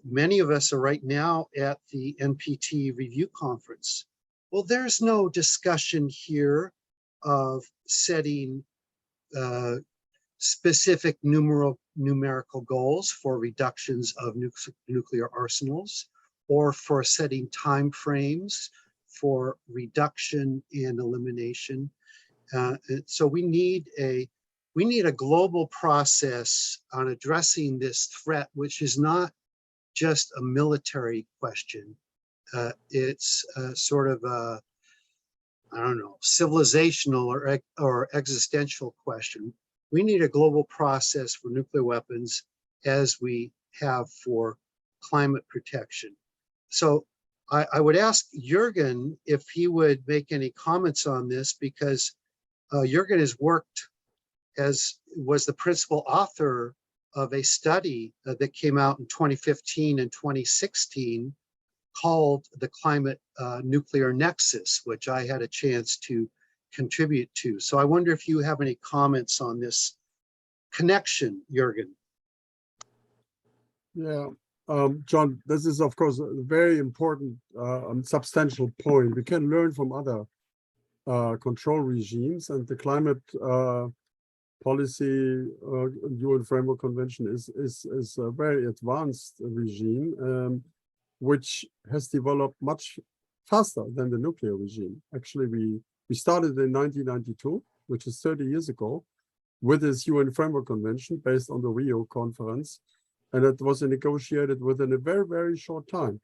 Many of us are right now at the NPT Review Conference. Well, there's no discussion here of setting specific numerical goals for reductions of nuclear arsenals, or for setting timeframes for reduction and elimination. So we need a global process on addressing this threat, which is not just a military question. It's sort of a, I don't know, civilizational or existential question. We need a global process for nuclear weapons as we have for climate protection. So I would ask Jürgen if he would make any comments on this, because Jürgen has worked was the principal author of a study that came out in 2015 and 2016 called the Climate Nuclear Nexus, which I had a chance to contribute to. So I wonder if you have any comments on this connection, Jürgen. Yeah, John, this is of course a very important and substantial point. We can learn from other control regimes, and the climate policy UN Framework Convention is a very advanced regime, which has developed much faster than the nuclear regime. Actually, we started in 1992, which is 30 years ago, with this UN Framework Convention based on the Rio conference. And it was negotiated within a very, very short time,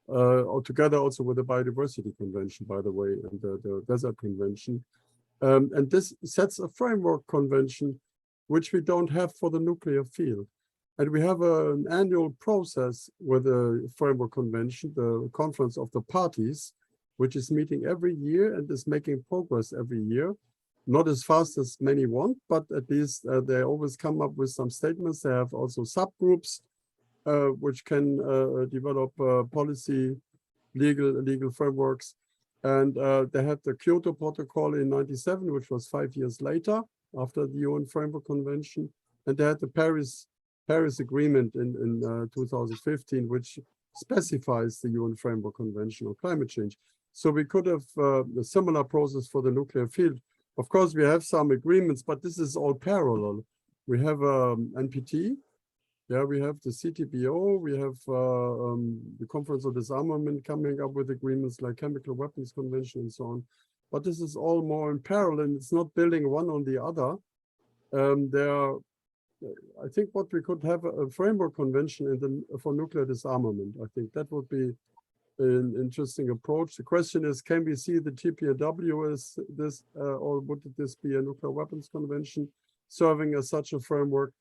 altogether also with the Biodiversity Convention, by the way, and the Desert Convention. And this sets a framework convention, which we don't have for the nuclear field. And we have an annual process with the framework convention, the Conference of the Parties, which is meeting every year and is making progress every year. Not as fast as many want, but at least they always come up with some statements. They have also subgroups which can develop policy, legal frameworks. And they had the Kyoto Protocol in '97, which was 5 years later after the UN Framework Convention. And they had the Paris Agreement in 2015, which specifies the UN Framework Convention on climate change. So we could have a similar process for the nuclear field. Of course, we have some agreements, but this is all parallel. We have NPT, yeah, we have the CTBO, we have the Conference of Disarmament coming up with agreements like Chemical Weapons Convention and so on. But this is all more in parallel, and it's not building one on the other. I think what we could have a framework convention for nuclear disarmament. I think that would be an interesting approach. The question is, can we see the TPNW as this, or would this be a nuclear weapons convention serving as such a framework?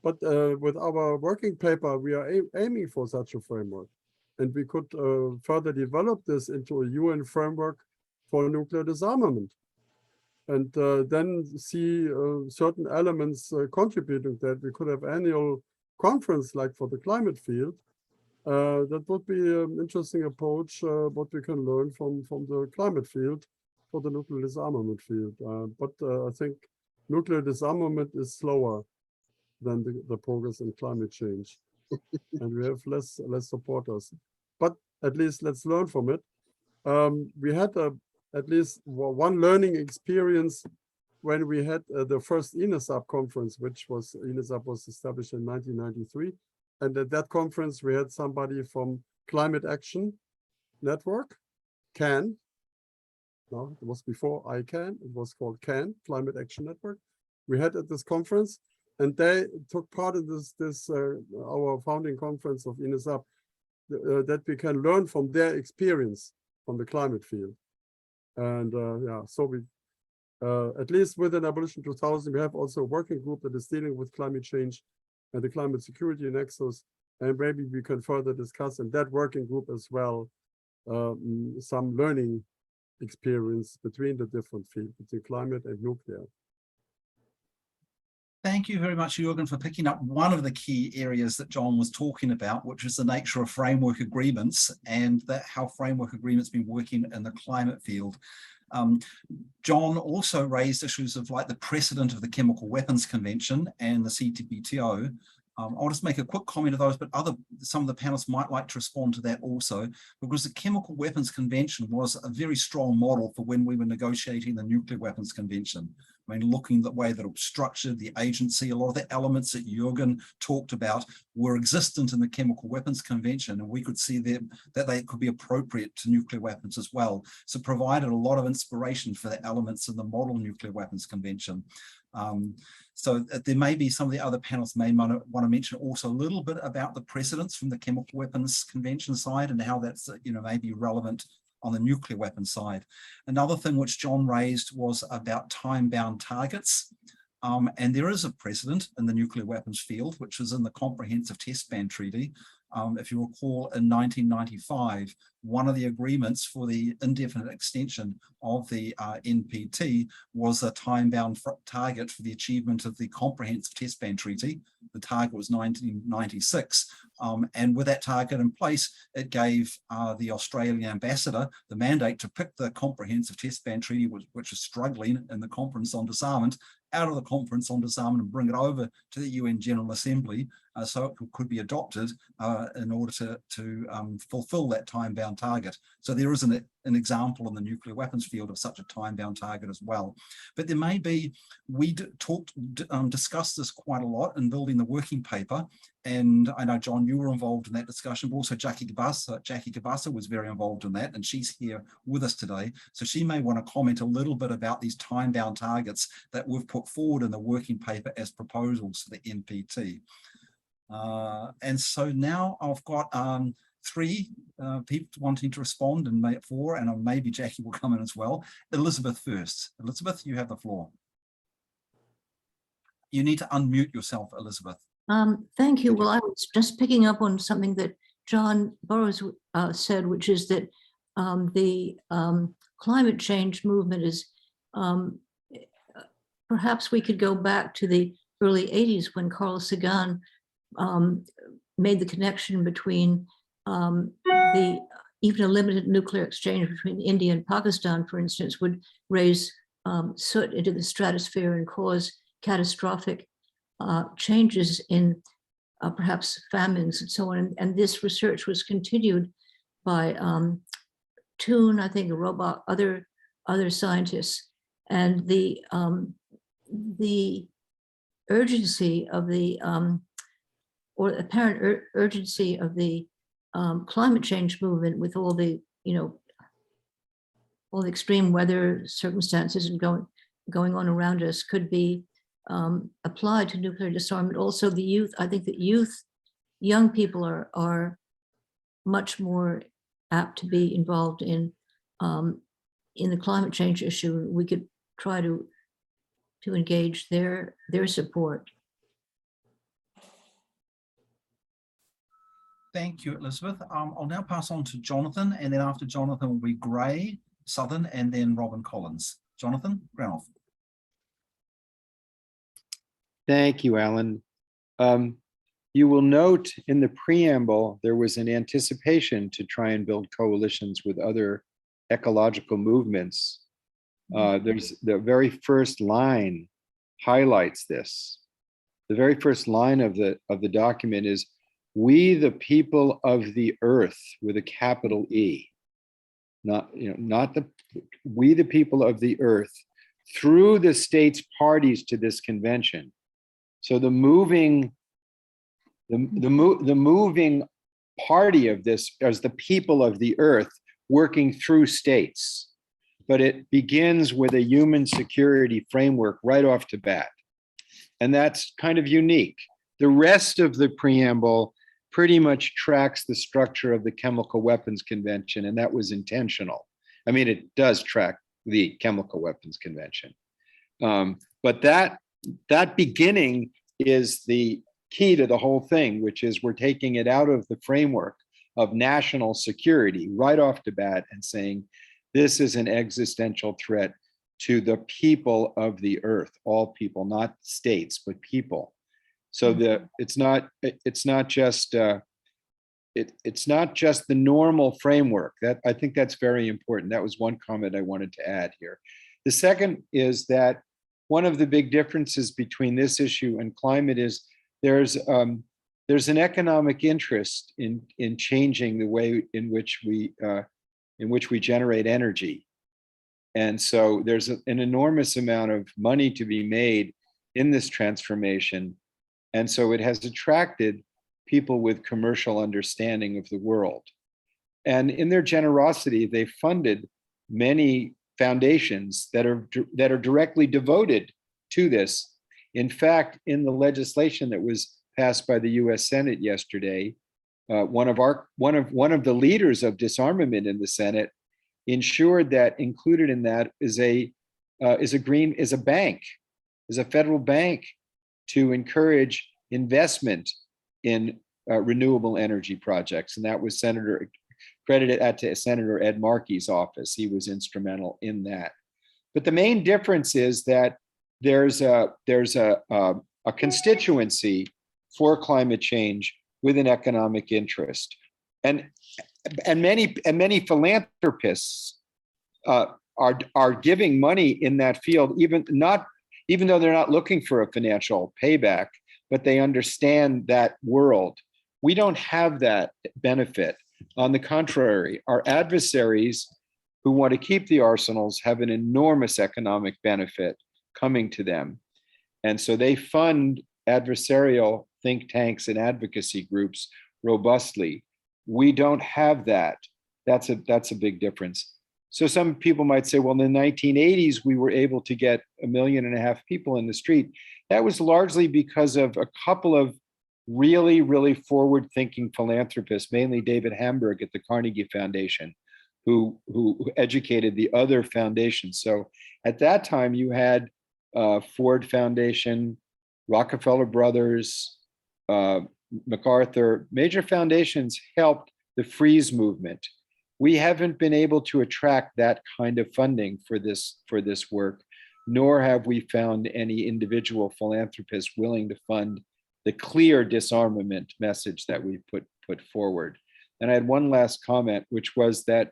But with our working paper, we are aiming for such a framework. And we could further develop this into a UN framework for nuclear disarmament. And then see certain elements contributing to that. We could have annual conference like for the climate field. That would be an interesting approach, what we can learn from the climate field for the nuclear disarmament field. But I think nuclear disarmament is slower than the progress in climate change. And we have less supporters. But at least let's learn from it. We had at least one learning experience when we had the first INESAP conference, which was INESAP was established in 1993. And at that conference, we had somebody from Climate Action Network, CAN. No, it was before ICANN. It was called CAN, Climate Action Network. We had at this conference, and they took part in our founding conference of INESAP, that we can learn from their experience from the climate field. And yeah, so At least within Abolition 2000, we have also a working group that is dealing with climate change and the climate security nexus. And maybe we can further discuss in that working group as well some learning experience between the different fields, between climate and nuclear. Thank you very much, Jürgen, for picking up one of the key areas that John was talking about, which is the nature of framework agreements and how framework agreements been working in the climate field. John also raised issues of like the precedent of the Chemical Weapons Convention and the CTBTO. I'll just make a quick comment of those, but some of the panelists might like to respond to that also, because the Chemical Weapons Convention was a very strong model for when we were negotiating the Nuclear Weapons Convention. I mean, looking at the way that it was structured, the agency, a lot of the elements that Jürgen talked about were existent in the Chemical Weapons Convention, and we could see that they could be appropriate to nuclear weapons as well. So provided a lot of inspiration for the elements in the Model Nuclear Weapons Convention. So there may be some of the other panelists may want to mention also a little bit about the precedents from the Chemical Weapons Convention side and how that's may be relevant on the nuclear weapons side. Another thing which John raised was about time-bound targets. And there is a precedent in the nuclear weapons field, which is in the Comprehensive Test Ban Treaty. If you recall, in 1995, one of the agreements for the indefinite extension of the NPT was a time-bound target for the achievement of the Comprehensive Test Ban Treaty. The target was 1996. And with that target in place, it gave the Australian ambassador the mandate to pick the Comprehensive Test Ban Treaty, which is struggling in the Conference on Disarmament, out of the Conference on Disarmament and bring it over to the UN General Assembly so it could be adopted in order to fulfill that time-bound target. So there is an example in the nuclear weapons field of such a time-bound target as well. But there may be, we discussed this quite a lot in building the working paper, and I know, John, you were involved in that discussion, but also Jackie Gabassa was very involved in that, and she's here with us today. So she may want to comment a little bit about these time-bound targets that we've put forward in the working paper as proposals for the NPT. And so now I've got three people wanting to respond, and four, and maybe Jackie will come in as well. Elizabeth first. Elizabeth, you have the floor. You need to unmute yourself, Elizabeth. Thank you. Well, I was just picking up on something that John Burroughs said, which is that the climate change movement is, perhaps we could go back to the early 80s when Carl Sagan made the connection between even a limited nuclear exchange between India and Pakistan, for instance, would raise soot into the stratosphere and cause catastrophic changes in perhaps famines and so on. And this research was continued by Toon, I think, Robot, other scientists, and the urgency of the or apparent urgency of the climate change movement with all the all the extreme weather circumstances and going on around us could be applied to nuclear disarmament. Also, the youth, I think that young people are much more apt to be involved in the climate change issue. We could try to engage their support. Thank you, Elizabeth. I'll now pass on to Jonathan, and then after Jonathan will be Gray, Southern, and then Robin Collins. Jonathan, Granoff. Thank you, Alan. You will note in the preamble, there was an anticipation to try and build coalitions with other ecological movements. There's the very first line highlights this. The very first line of the document is, "We the people of the earth," with a capital E. We the people of the earth, through the states parties to this convention. So the moving party of this is the people of the earth working through states, but it begins with a human security framework right off the bat. And that's kind of unique. The rest of the preamble pretty much tracks the structure of the Chemical Weapons Convention, and that was intentional. I mean, it does track the Chemical Weapons Convention. But that beginning is the key to the whole thing, which is we're taking it out of the framework of national security right off the bat and saying, this is an existential threat to the people of the earth, all people, not states, but people. So it's not just the normal framework. That I think that's very important. That was one comment I wanted to add here. The second is that one of the big differences between this issue and climate is there's an economic interest in changing the way in which we generate energy. And so there's an enormous amount of money to be made in this transformation. And so it has attracted people with commercial understanding of the world. And in their generosity, they funded many foundations that are directly devoted to this. In fact, in the legislation that was passed by the U.S. Senate yesterday, one of the leaders of disarmament in the Senate ensured that included in that is a federal bank to encourage investment in renewable energy projects, and that was credited to Senator Ed Markey's office. He was instrumental in that. But the main difference is that there's a constituency for climate change with an economic interest, and many philanthropists are giving money in that field, even though they're not looking for a financial payback, but they understand that world. We don't have that benefit. On the contrary, our adversaries who want to keep the arsenals have an enormous economic benefit coming to them. And so they fund adversarial think tanks and advocacy groups robustly. We don't have that. That's a big difference. So some people might say, well, in the 1980s, we were able to get 1.5 million people in the street. That was largely because of a couple of really, really forward-thinking philanthropists, mainly David Hamburg at the Carnegie Foundation, who educated the other foundations. So at that time, you had Ford Foundation, Rockefeller Brothers, MacArthur. Major foundations helped the freeze movement. We haven't been able to attract that kind of funding for this work, nor have we found any individual philanthropists willing to fund the clear disarmament message that we put forward. And I had one last comment, which was that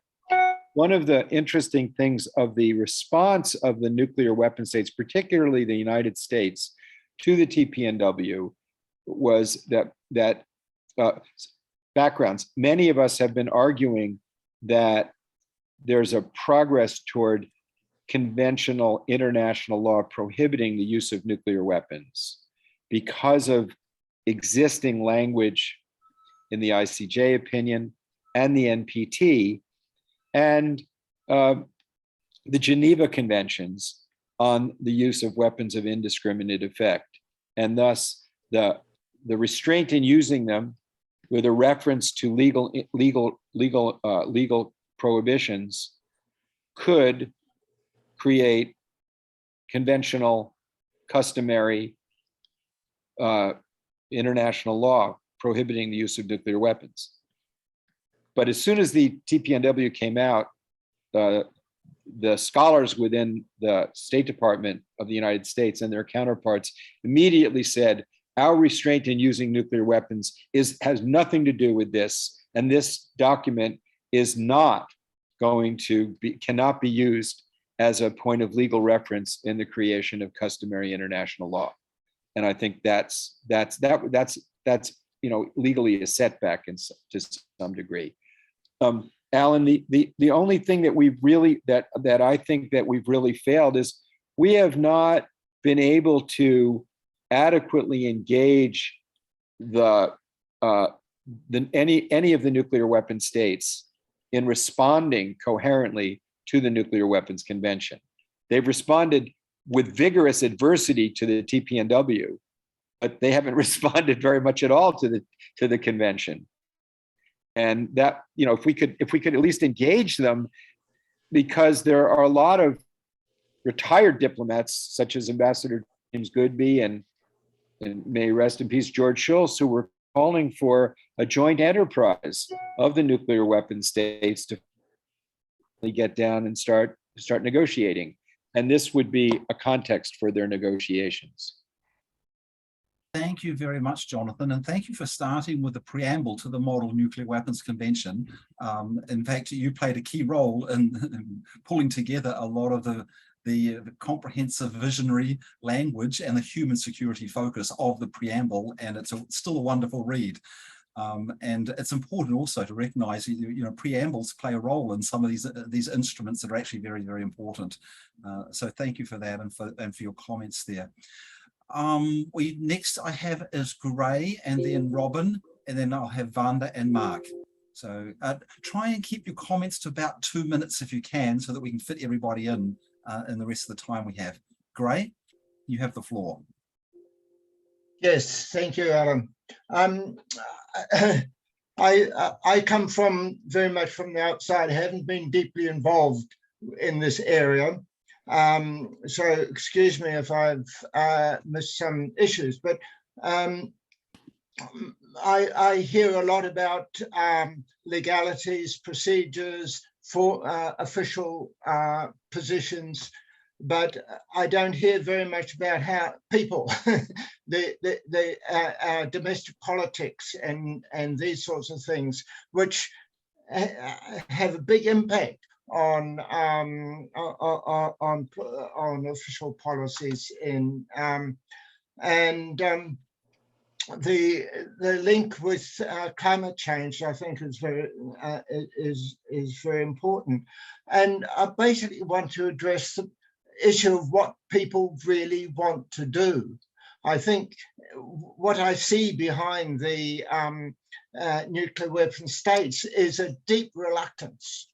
one of the interesting things of the response of the nuclear weapon states, particularly the United States, to the TPNW was that backgrounds. Many of us have been arguing that there's a progress toward conventional international law prohibiting the use of nuclear weapons because of existing language in the ICJ opinion and the NPT and the Geneva Conventions on the use of weapons of indiscriminate effect. And thus the restraint in using them with a reference to legal prohibitions could create conventional, customary international law prohibiting the use of nuclear weapons. But as soon as the TPNW came out, the scholars within the State Department of the United States and their counterparts immediately said, our restraint in using nuclear weapons has nothing to do with this. And this document is not cannot be used as a point of legal reference in the creation of customary international law. And I think that's legally a setback to some degree. Alan, the only thing that we've really that I think that we've really failed is we have not been able to adequately engage any of the nuclear weapon states in responding coherently to the Nuclear Weapons Convention. They've responded with vigorous adversity to the TPNW, but they haven't responded very much at all to the convention. And that, if we could at least engage them, because there are a lot of retired diplomats such as Ambassador James Goodby and may rest in peace, George Shultz, who were calling for a joint enterprise of the nuclear weapon states to get down and start negotiating. And this would be a context for their negotiations. Thank you very much, Jonathan, and thank you for starting with the preamble to the Model Nuclear Weapons Convention. In fact, you played a key role in pulling together a lot of the comprehensive visionary language and the human security focus of the preamble, and it's still a wonderful read. And it's important also to recognize, preambles play a role in some of these instruments that are actually very, very important. So thank you for that and for your comments there. Next I have is Gray, and then Robin, and then I'll have Vanda and Mark. So try and keep your comments to about 2 minutes if you can, so that we can fit everybody in the rest of the time we have. Gray, you have the floor. Yes, thank you, Alan. I come from very much from the outside. I haven't been deeply involved in this area. So excuse me if I've missed some issues, but I hear a lot about legalities, procedures, for official positions, but I don't hear very much about how people, the domestic politics and these sorts of things, which have a big impact on official policies the link with climate change, I think, is very important. And I basically want to address the issue of what people really want to do. I think what I see behind the nuclear weapon states is a deep reluctance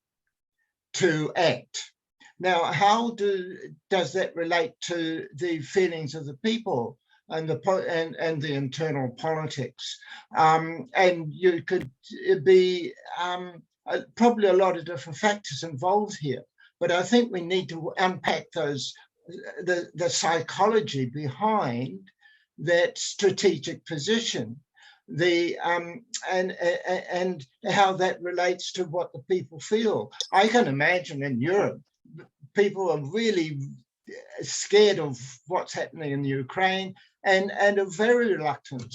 to act. Now, how does that relate to the feelings of the people and the internal politics? And you could be probably a lot of different factors involved here, but I think we need to unpack the psychology behind that strategic position, and how that relates to what the people feel. I can imagine in Europe, people are really scared of what's happening in Ukraine and are very reluctant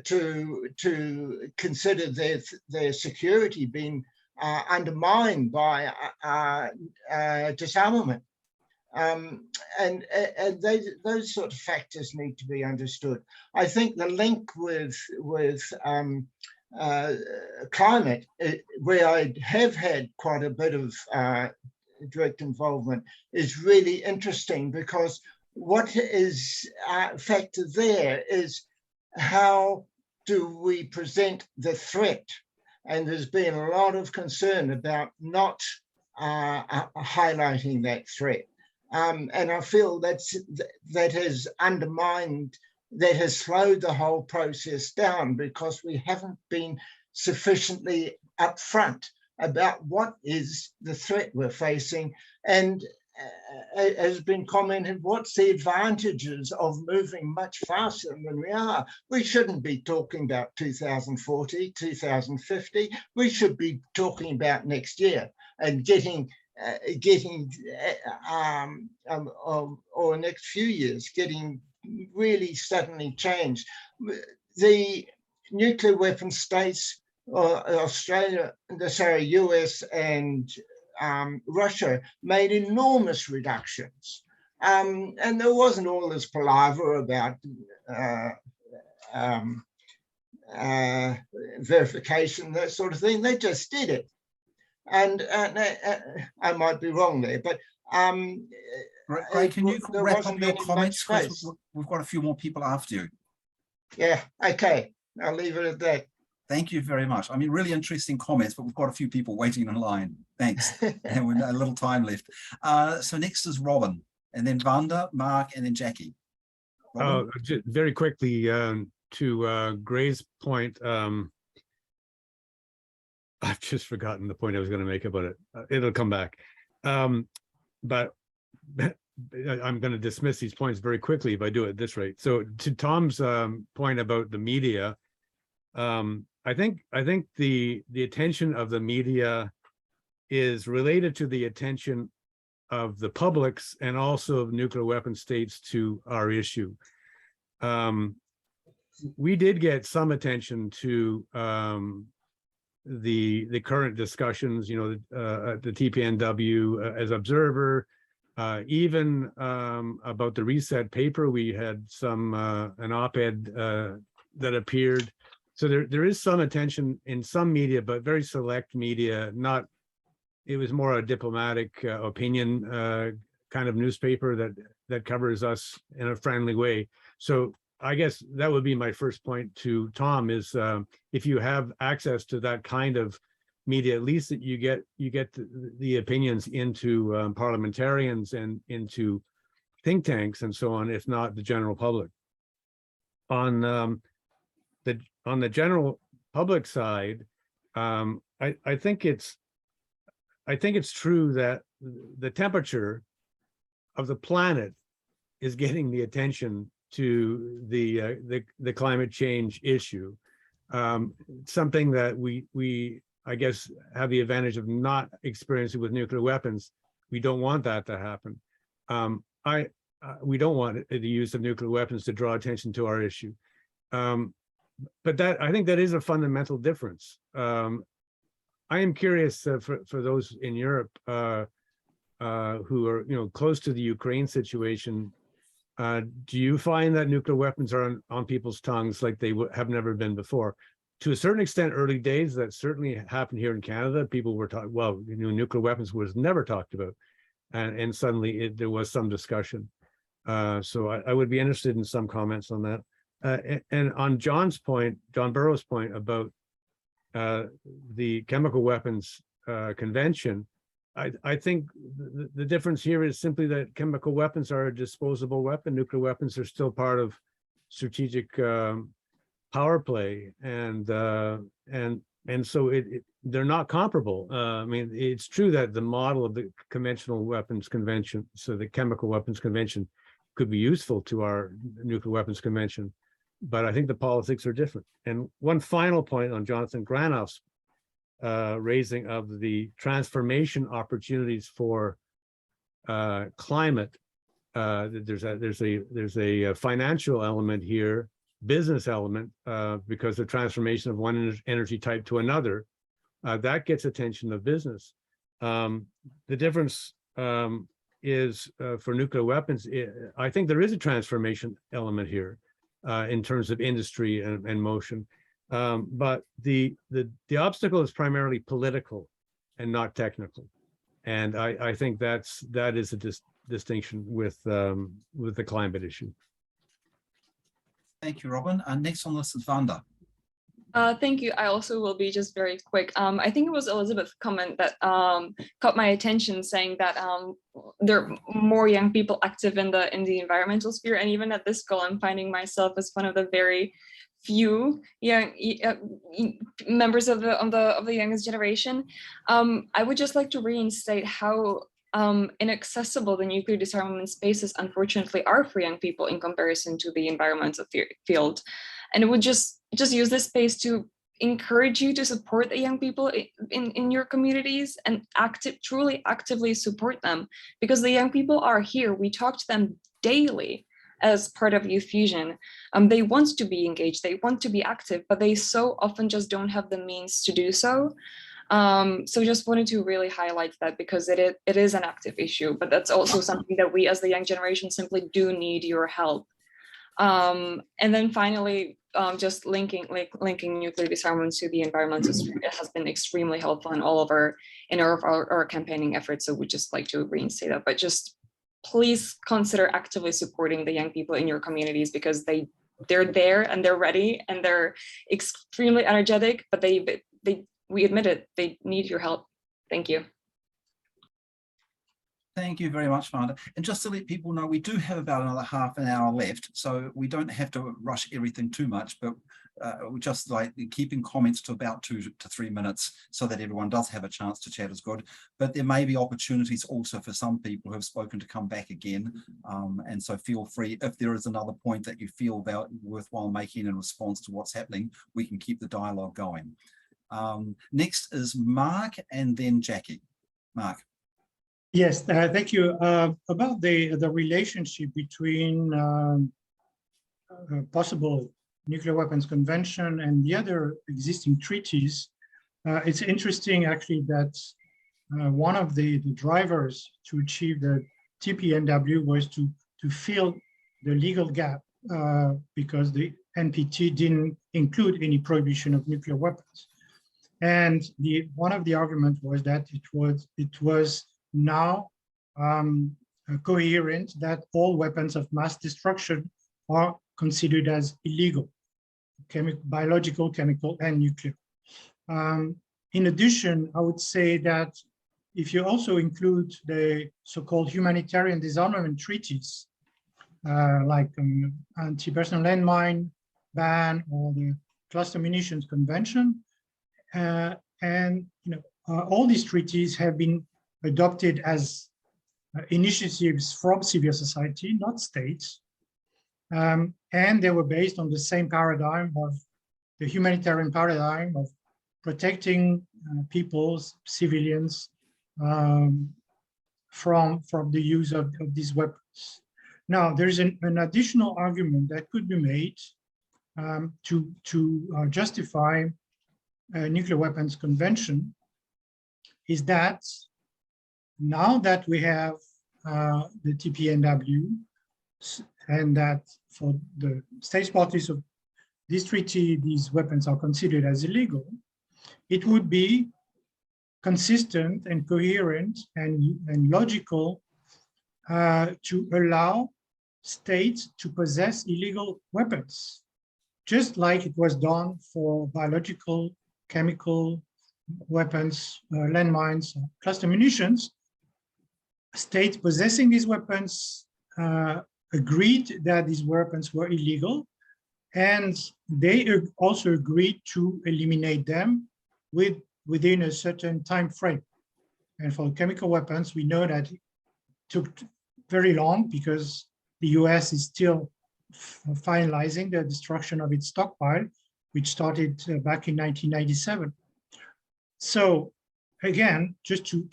to consider their security being undermined by disarmament. And those sort of factors need to be understood. I think the link with climate, where I have had quite a bit of direct involvement, is really interesting, because what is factored there is how do we present the threat? And there's been a lot of concern about not highlighting that threat. And I feel that has undermined, that has slowed the whole process down, because we haven't been sufficiently upfront about what is the threat we're facing. And has been commented, what's the advantages of moving much faster than we are? We shouldn't be talking about 2040, 2050. We should be talking about next year and getting or next few years, getting really suddenly changed. The nuclear weapon states, Australia, US and Russia made enormous reductions. And there wasn't all this palaver about verification, that sort of thing. They just did it. And I might be wrong there, but Ray, can you wrap up your comments? We've got a few more people after you. Yeah, okay, I'll leave it at that. Thank you very much. I mean, really interesting comments, but we've got a few people waiting in line. Thanks. And we've got a little time left. So next is Robin, and then Vanda, Mark, and then Jackie. Just very quickly to Gray's point. I've just forgotten the point I was going to make about it. It'll come back. But I'm going to dismiss these points very quickly if I do it this rate. So to Tom's point about the media, I think the attention of the media is related to the attention of the publics and also of nuclear weapon states to our issue. We did get some attention to the current discussions, you know, the TPNW as observer, even about the reset paper. We had some an op-ed that appeared. So there is some attention in some media, but very select media. Not, it was more a diplomatic opinion kind of newspaper that covers us in a friendly way. So I guess that would be my first point to Tom is if you have access to that kind of media, at least that you get the opinions into parliamentarians and into think tanks and so on, if not the general public. On the general public side, I think it's true that the temperature of the planet is getting the attention to the climate change issue, something that we I guess have the advantage of not experiencing with nuclear weapons. We don't want that to happen. We don't want the use of nuclear weapons to draw attention to our issue. But I think that is a fundamental difference. I am curious for those in Europe who are, you know, close to the Ukraine situation. Do you find that nuclear weapons are on people's tongues like they have never been before? To a certain extent, early days, that certainly happened here in Canada. People were talking, well, you know, nuclear weapons was never talked about. And suddenly there was some discussion. So I would be interested in some comments on that. And on John's point, John Burroughs' point about the Chemical Weapons Convention, I think the difference here is simply that chemical weapons are a disposable weapon. Nuclear weapons are still part of strategic power play, and so they're not comparable. I mean, it's true that the model of the Conventional Weapons Convention, so the Chemical Weapons Convention, could be useful to our Nuclear Weapons Convention, but I think the politics are different. And one final point on Jonathan Granoff's raising of the transformation opportunities for climate. There's a financial element here, business element, because the transformation of one energy type to another, that gets attention of business. The difference is for nuclear weapons, I think there is a transformation element here in terms of industry and motion. But the obstacle is primarily political and not technical. And I think that is a distinction with the climate issue. Thank you, Robin. Next on the list is Vanda. Thank you. I also will be just very quick. I think it was Elizabeth's comment that caught my attention, saying that there are more young people active in the environmental sphere, and even at this school, I'm finding myself as one of the very few young members of the youngest generation. I would just like to reinstate how inaccessible the nuclear disarmament spaces unfortunately are for young people in comparison to the environmental field. And it would just use this space to encourage you to support the young people in your communities and truly actively support them, because the young people are here. We talk to them daily as part of Youth Fusion. They want to be engaged, they want to be active, but they so often just don't have the means to do so. So just wanted to really highlight that, because it is an active issue, but that's also something that we as the young generation simply do need your help. And then finally, just linking nuclear disarmament to the environmental sphere has been extremely helpful in all of our campaigning efforts. So we just like to reinstate that, but just please consider actively supporting the young people in your communities, because they're there and they're ready and they're extremely energetic, but we admit it, they need your help. Thank you. Thank you very much, Vanda. And just to let people know, we do have about another half an hour left, so we don't have to rush everything too much, but we just like keeping comments to about 2 to 3 minutes so that everyone does have a chance to chat is good. But there may be opportunities also for some people who have spoken to come back again. And so feel free, if there is another point that you feel about worthwhile making in response to what's happening, we can keep the dialogue going. Next is Mark and then Jackie. Mark. Yes, thank you. About the relationship between possible nuclear weapons convention and the other existing treaties, it's interesting actually that one of the drivers to achieve the TPNW was to fill the legal gap because the NPT didn't include any prohibition of nuclear weapons. And one of the arguments was that it was now coherent that all weapons of mass destruction are considered as illegal, biological, chemical, and nuclear. In addition, I would say that if you also include the so-called humanitarian disarmament treaties, like anti-personnel landmine ban or the cluster munitions convention, and all these treaties have been adopted as initiatives from civil society, not states. And they were based on the same paradigm of the humanitarian paradigm of protecting peoples, civilians, from the use of these weapons. Now, there's an additional argument that could be made to justify a nuclear weapons convention, is that now that we have the TPNW, and that for the states parties of this treaty, these weapons are considered as illegal, it would be consistent and coherent and logical to allow states to possess illegal weapons, just like it was done for biological, chemical weapons, landmines, cluster munitions. States possessing these weapons agreed that these weapons were illegal, and they also agreed to eliminate them within a certain time frame. And for chemical weapons, we know that it took very long because the US is still finalizing the destruction of its stockpile, which started back in 1997. So again, just to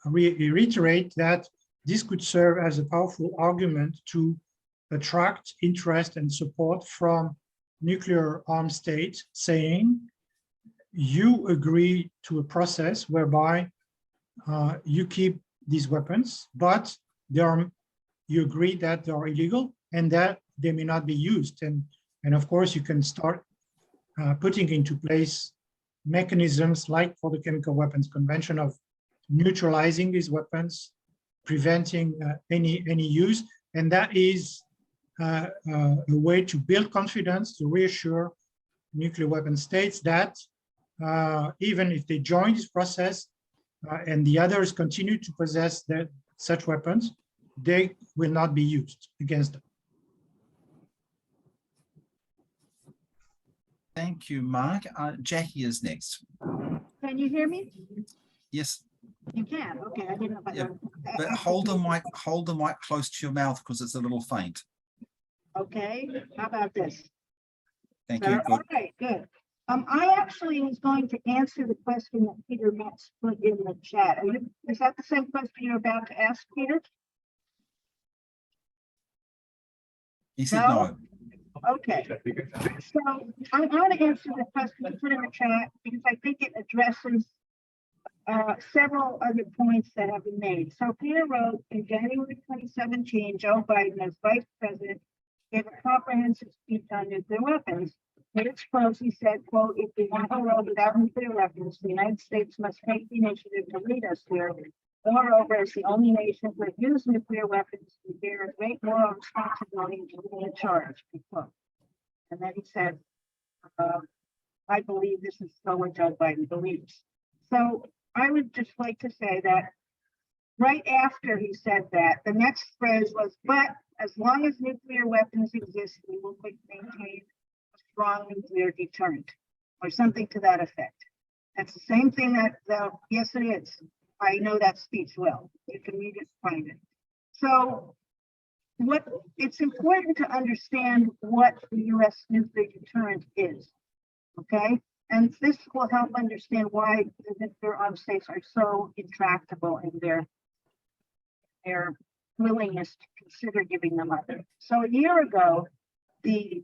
reiterate that this could serve as a powerful argument to attract interest and support from nuclear armed states, saying you agree to a process whereby you keep these weapons, but you agree that they are illegal and that they may not be used. And of course, you can start putting into place mechanisms like for the Chemical Weapons Convention of neutralizing these weapons, preventing any use. And that is a way to build confidence, to reassure nuclear weapon states that even if they join this process and the others continue to possess such weapons, they will not be used against them. Thank you, Mark. Jackie is next. Can you hear me? Yes. You can. Okay, I didn't know if Yeah, but hold the mic close to your mouth because it's a little faint. Okay, how about this? Thank you. Good. Okay, good. I actually was going to answer the question that Peter Metz put in the chat. Is that the same question you're about to ask, Peter? He said no. Okay. So I'm going to answer the question you put in the chat because I think it addresses several other points that have been made. So Peter wrote, in January 2017, Joe Biden, as vice president, gave a comprehensive speech on nuclear weapons. At its close, he said, quote, if we want a world without nuclear weapons, the United States must take the initiative to lead us there. Moreover, as the only nation who has used nuclear weapons, we bear a great moral responsibility to lead the charge, quote. And then he said, I believe this is so what Joe Biden believes. So I would just like to say that right after he said that, the next phrase was, but as long as nuclear weapons exist, we will maintain a strong nuclear deterrent, or something to that effect. That's the same thing that, yes, it is. I know that speech well. You can read it, find it. So it's important to understand what the U.S. nuclear deterrent is, okay? And this will help understand why the nuclear armed states are so intractable in their willingness to consider giving them up. So a year ago, the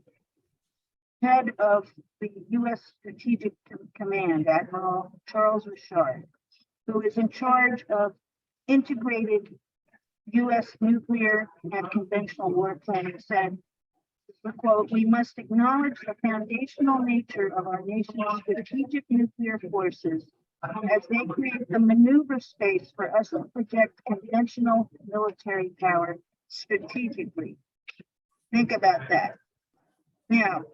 head of the U.S. Strategic Command, Admiral Charles Richard, who is in charge of integrated U.S. nuclear and conventional war planning, said, quote, "We must acknowledge the foundational nature of our nation's strategic nuclear forces as they create the maneuver space for us to project conventional military power strategically." Think about that. Now,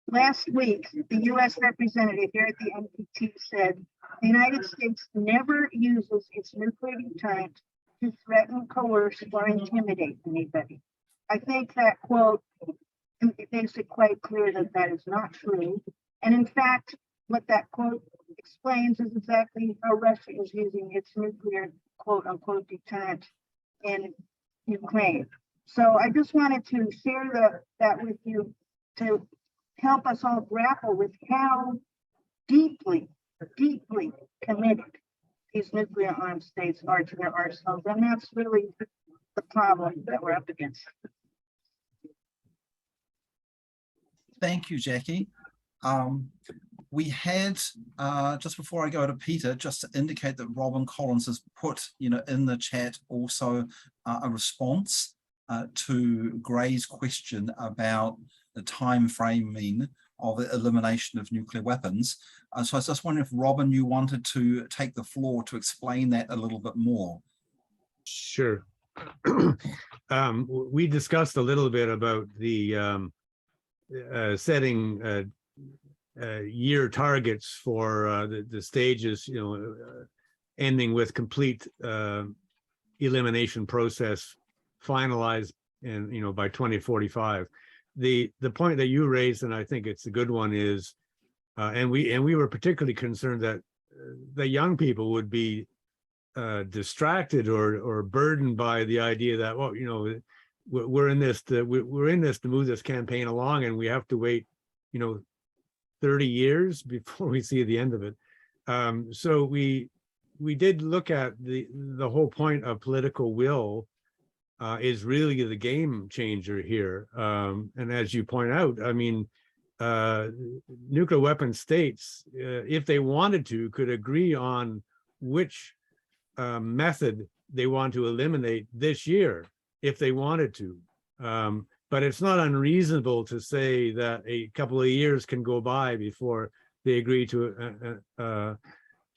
last week, the U.S. representative here at the NPT said the United States never uses its nuclear deterrent to threaten, coerce, or intimidate anybody. I think that quote makes it quite clear that that is not true. And in fact, what that quote explains is exactly how Russia is using its nuclear quote unquote deterrent in Ukraine. So I just wanted to share that with you to help us all grapple with how deeply committed these nuclear armed states are to their arsenals. And that's really the problem that we're up against. Thank you, Jackie. We had, just before I go to Peter, just to indicate that Robin Collins has put, in the chat also a response to Gray's question about the time framing of the elimination of nuclear weapons. So I was just wondering if, Robin, you wanted to take the floor to explain that a little bit more. Sure. We discussed a little bit about the setting year targets for the stages, ending with complete elimination process finalized and by 2045. The point that you raised, and I think it's a good one, is and we were particularly concerned that the young people would be distracted or burdened by the idea that, well, we're in this to move this campaign along, and we have to wait 30 years before we see the end of it. So we did look at the whole point of political will is really the game changer here. And as you point out, I mean, nuclear weapon states, if they wanted to, could agree on which method they want to eliminate this year, if they wanted to. But it's not unreasonable to say that a couple of years can go by before they agree to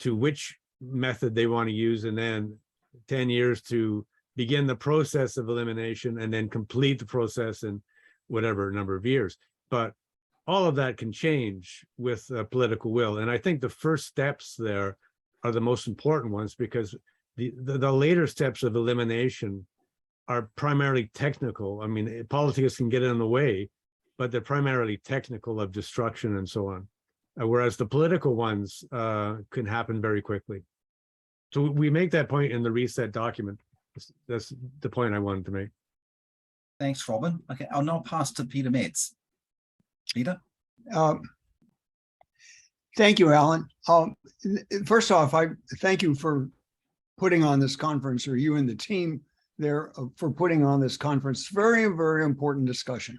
which method they want to use, and then 10 years to begin the process of elimination, and then complete the process in whatever number of years. But all of that can change with political will. And I think the first steps there are the most important ones, because the later steps of elimination are primarily technical. I mean, politics can get in the way, but they're primarily technical, of destruction and so on. Whereas the political ones can happen very quickly. So we make that point in the reset document. That's the point I wanted to make. Thanks, Robin. Okay, I'll now pass to Peter Metz. Peter? Thank you, Alan. First off, I thank you for putting on this conference, or you and the team there for putting on this conference. Very, very important discussion.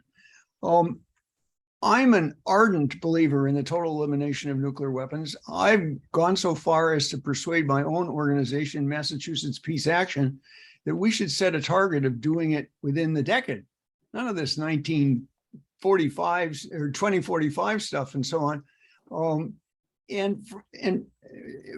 I'm an ardent believer in the total elimination of nuclear weapons. I've gone so far as to persuade my own organization, Massachusetts Peace Action, that we should set a target of doing it within the decade. None of this 1945 or 2045 stuff and so on.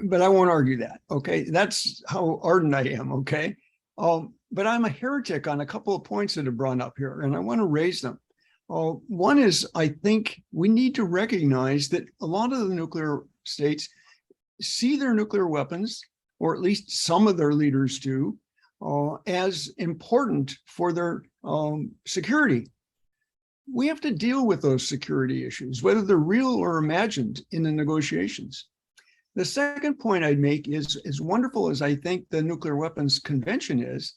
But I won't argue that. Okay, that's how ardent I am. Okay, but I'm a heretic on a couple of points that are brought up here, and I want to raise them. One is, I think we need to recognize that a lot of the nuclear states see their nuclear weapons or at least some of their leaders do, as important for their security. We have to deal with those security issues, whether they're real or imagined in the negotiations. The second point I'd make is, as wonderful as I think the Nuclear Weapons Convention is,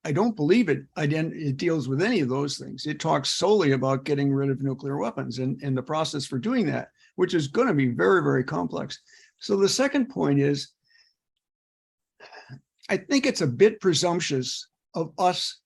I don't believe it deals with any of those things. It talks solely about getting rid of nuclear weapons and the process for doing that, which is going to be very, very complex. So the second point is, I think it's a bit presumptuous of us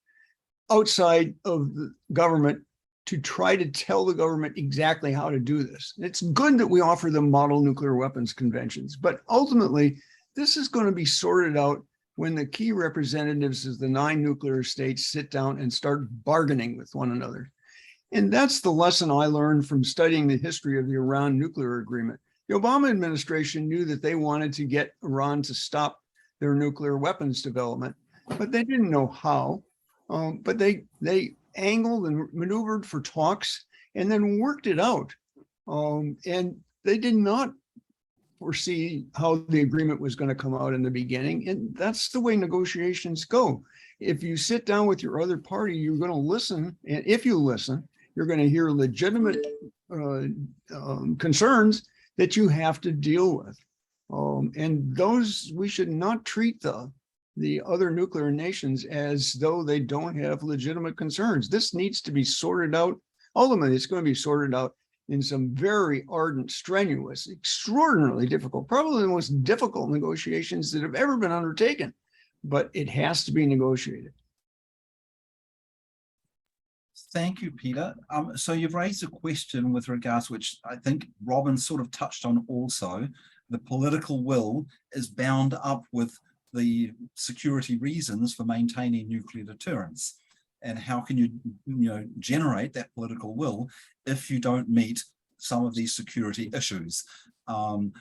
outside of the government to try to tell the government exactly how to do this. It's good that we offer them model nuclear weapons conventions, but ultimately, this is going to be sorted out when the key representatives of the 9 nuclear states sit down and start bargaining with one another. And that's the lesson I learned from studying the history of the Iran nuclear agreement. The Obama administration knew that they wanted to get Iran to stop their nuclear weapons development, but they didn't know how. But they angled and maneuvered for talks and then worked it out. And they did not foresee how the agreement was going to come out in the beginning. And that's the way negotiations go. If you sit down with your other party, you're going to listen. And if you listen, you're going to hear legitimate concerns that you have to deal with. And those, we should not treat the other nuclear nations as though they don't have legitimate concerns. This needs to be sorted out. Ultimately, it's going to be sorted out in some very ardent, strenuous, extraordinarily difficult, probably the most difficult negotiations that have ever been undertaken, but it has to be negotiated. Thank you, Peter. So you've raised a question with regards, which I think Robin sort of touched on also. The political will is bound up with the security reasons for maintaining nuclear deterrence. And how can you generate that political will if you don't meet some of these security issues?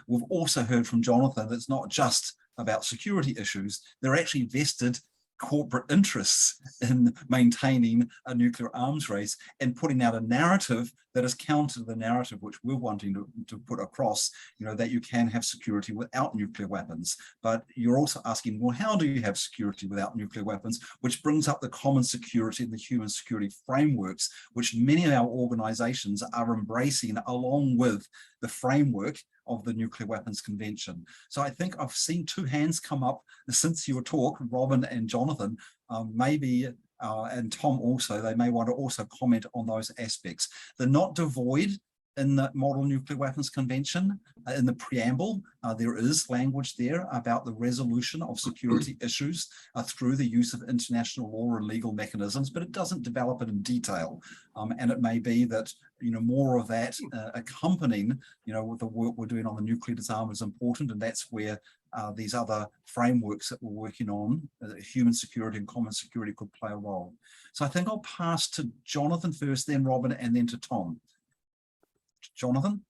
We've also heard from Jonathan that it's not just about security issues. They're actually vested corporate interests in maintaining a nuclear arms race and putting out a narrative that is counter to the narrative which we're wanting to put across, that you can have security without nuclear weapons. But you're also asking, well, how do you have security without nuclear weapons? Which brings up the common security and the human security frameworks, which many of our organizations are embracing along with the framework of the Nuclear Weapons Convention. So I think I've seen 2 hands come up since your talk, Robin and Jonathan, and Tom also. They may want to also comment on those aspects. They're not devoid in the Model Nuclear Weapons Convention. In the preamble, there is language there about the resolution of security issues through the use of international law and legal mechanisms, but it doesn't develop it in detail. And it may be that more of that accompanying with the work we're doing on the nuclear disarmament is important, and that's where these other frameworks that we're working on, human security and common security, could play a role. So I think I'll pass to Jonathan first, then Robin, and then to Tom. Jonathan?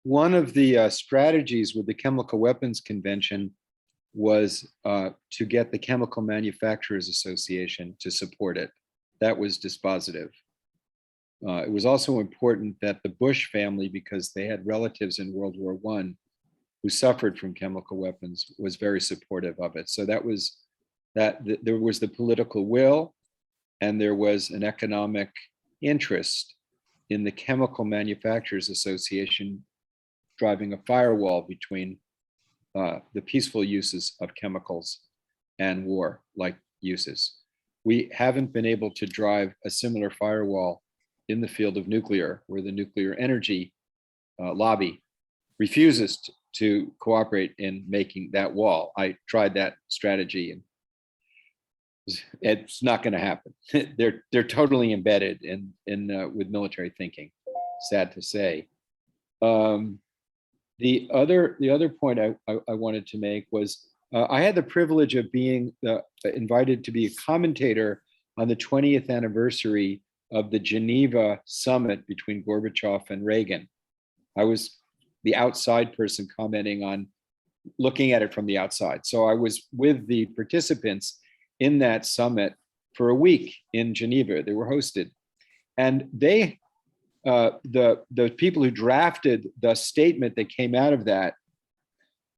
One of the strategies with the Chemical Weapons Convention was to get the Chemical Manufacturers Association to support it. That was dispositive. It was also important that the Bush family, because they had relatives in World War I who suffered from chemical weapons, was very supportive of it. So that was there was the political will, and there was an economic interest in the Chemical Manufacturers Association driving a firewall between the peaceful uses of chemicals and war-like uses. We haven't been able to drive a similar firewall in the field of nuclear, where the nuclear energy lobby refuses to cooperate in making that wall. I tried that strategy, and it's not going to happen. They're totally embedded in with military thinking. Sad to say. The other point I wanted to make was I had the privilege of being invited to be a commentator on the 20th anniversary of the Geneva summit between Gorbachev and Reagan. I was the outside person commenting on, looking at it from the outside. So I was with the participants in that summit for a week in Geneva. They were hosted, and they, the people who drafted the statement that came out of that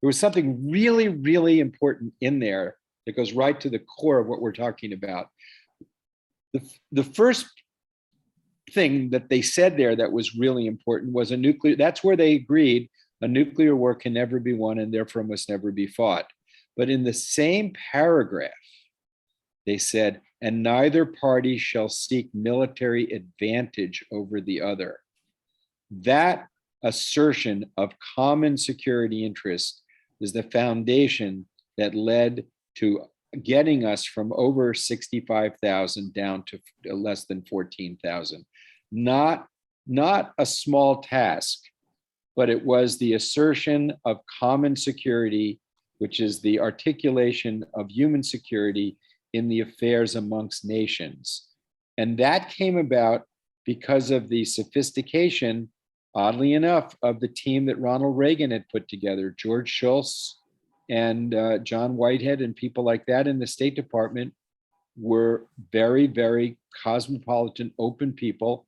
there was something really, really important in there that goes right to the core of what we're talking about. The first thing that they said there that was really important was that's where they agreed a nuclear war can never be won and therefore must never be fought. But in the same paragraph, they said, and neither party shall seek military advantage over the other. That assertion of common security interest is the foundation that led to getting us from over 65,000 down to less than 14,000. Not a small task, but it was the assertion of common security, which is the articulation of human security in the affairs amongst nations. And that came about because of the sophistication, oddly enough, of the team that Ronald Reagan had put together, George Shultz and John Whitehead and people like that in the State Department were very, very cosmopolitan, open people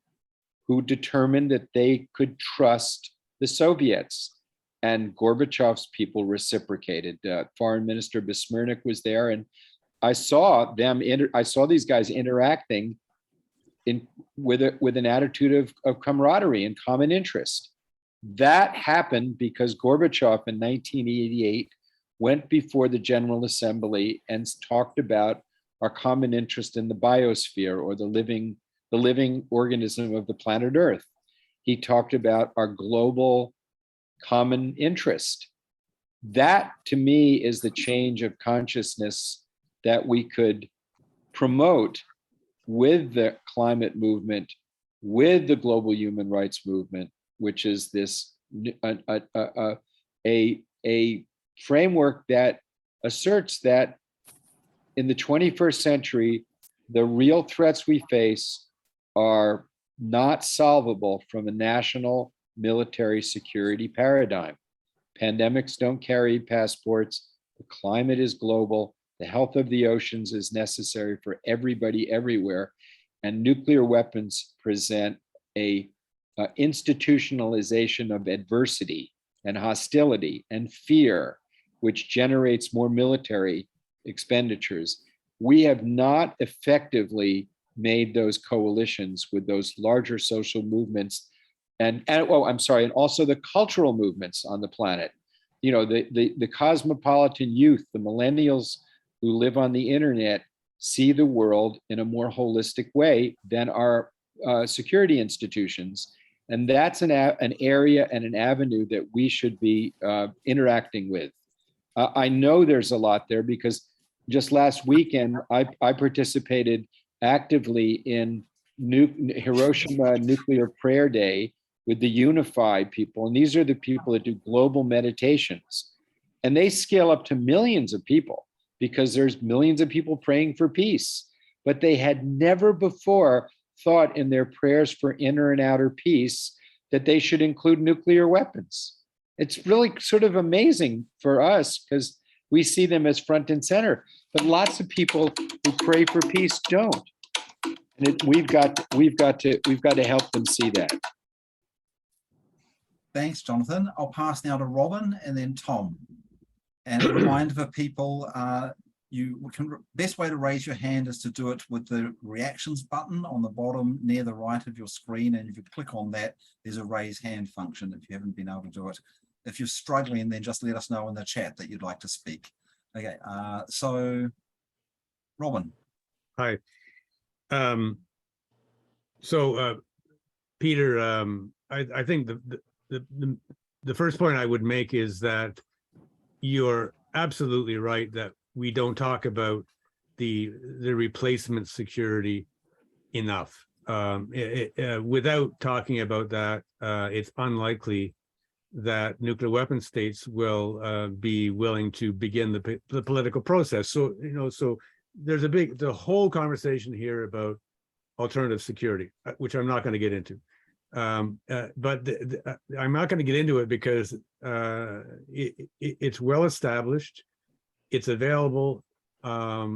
who determined that they could trust the Soviets. And Gorbachev's people reciprocated. Foreign Minister Besmernik was there, and I saw these guys interacting with an attitude of camaraderie and common interest. That happened because Gorbachev in 1988 went before the General Assembly and talked about our common interest in the biosphere, or the living organism of the planet Earth. He talked about our global common interest. That, to me, is the change of consciousness that we could promote with the climate movement, with the global human rights movement, which is this a framework that asserts that in the 21st century, the real threats we face are not solvable from a national military security paradigm. Pandemics don't carry passports. The climate is global. The health of the oceans is necessary for everybody everywhere. And nuclear weapons present a institutionalization of adversity and hostility and fear, which generates more military expenditures. We have not effectively made those coalitions with those larger social movements and also the cultural movements on the planet. You know, the cosmopolitan youth, the millennials who live on the internet, see the world in a more holistic way than our security institutions. And that's an area and an avenue that we should be interacting with. I know there's a lot there because just last weekend, I participated actively in Hiroshima Nuclear Prayer Day with the Unified people. And these are the people that do global meditations. And they scale up to millions of people because there's millions of people praying for peace. But they had never before thought in their prayers for inner and outer peace that they should include nuclear weapons. It's really sort of amazing for us because we see them as front and center, but lots of people who pray for peace don't. And we've got to help them see that. Thanks, Jonathan. I'll pass now to Robin and then Tom. And a reminder for people, best way to raise your hand is to do it with the reactions button on the bottom near the right of your screen. And if you click on that, there's a raise hand function if you haven't been able to do it. If you're struggling, then just let us know in the chat that you'd like to speak. Okay, so Robin. Hi. Peter, I think the first point I would make is that you're absolutely right that we don't talk about the replacement security enough. Without talking about that, it's unlikely that nuclear weapon states will be willing to begin the political process. So, so there's the whole conversation here about alternative security, which I'm not going to get into. But I'm not going to get into it because it's well established, it's available. There's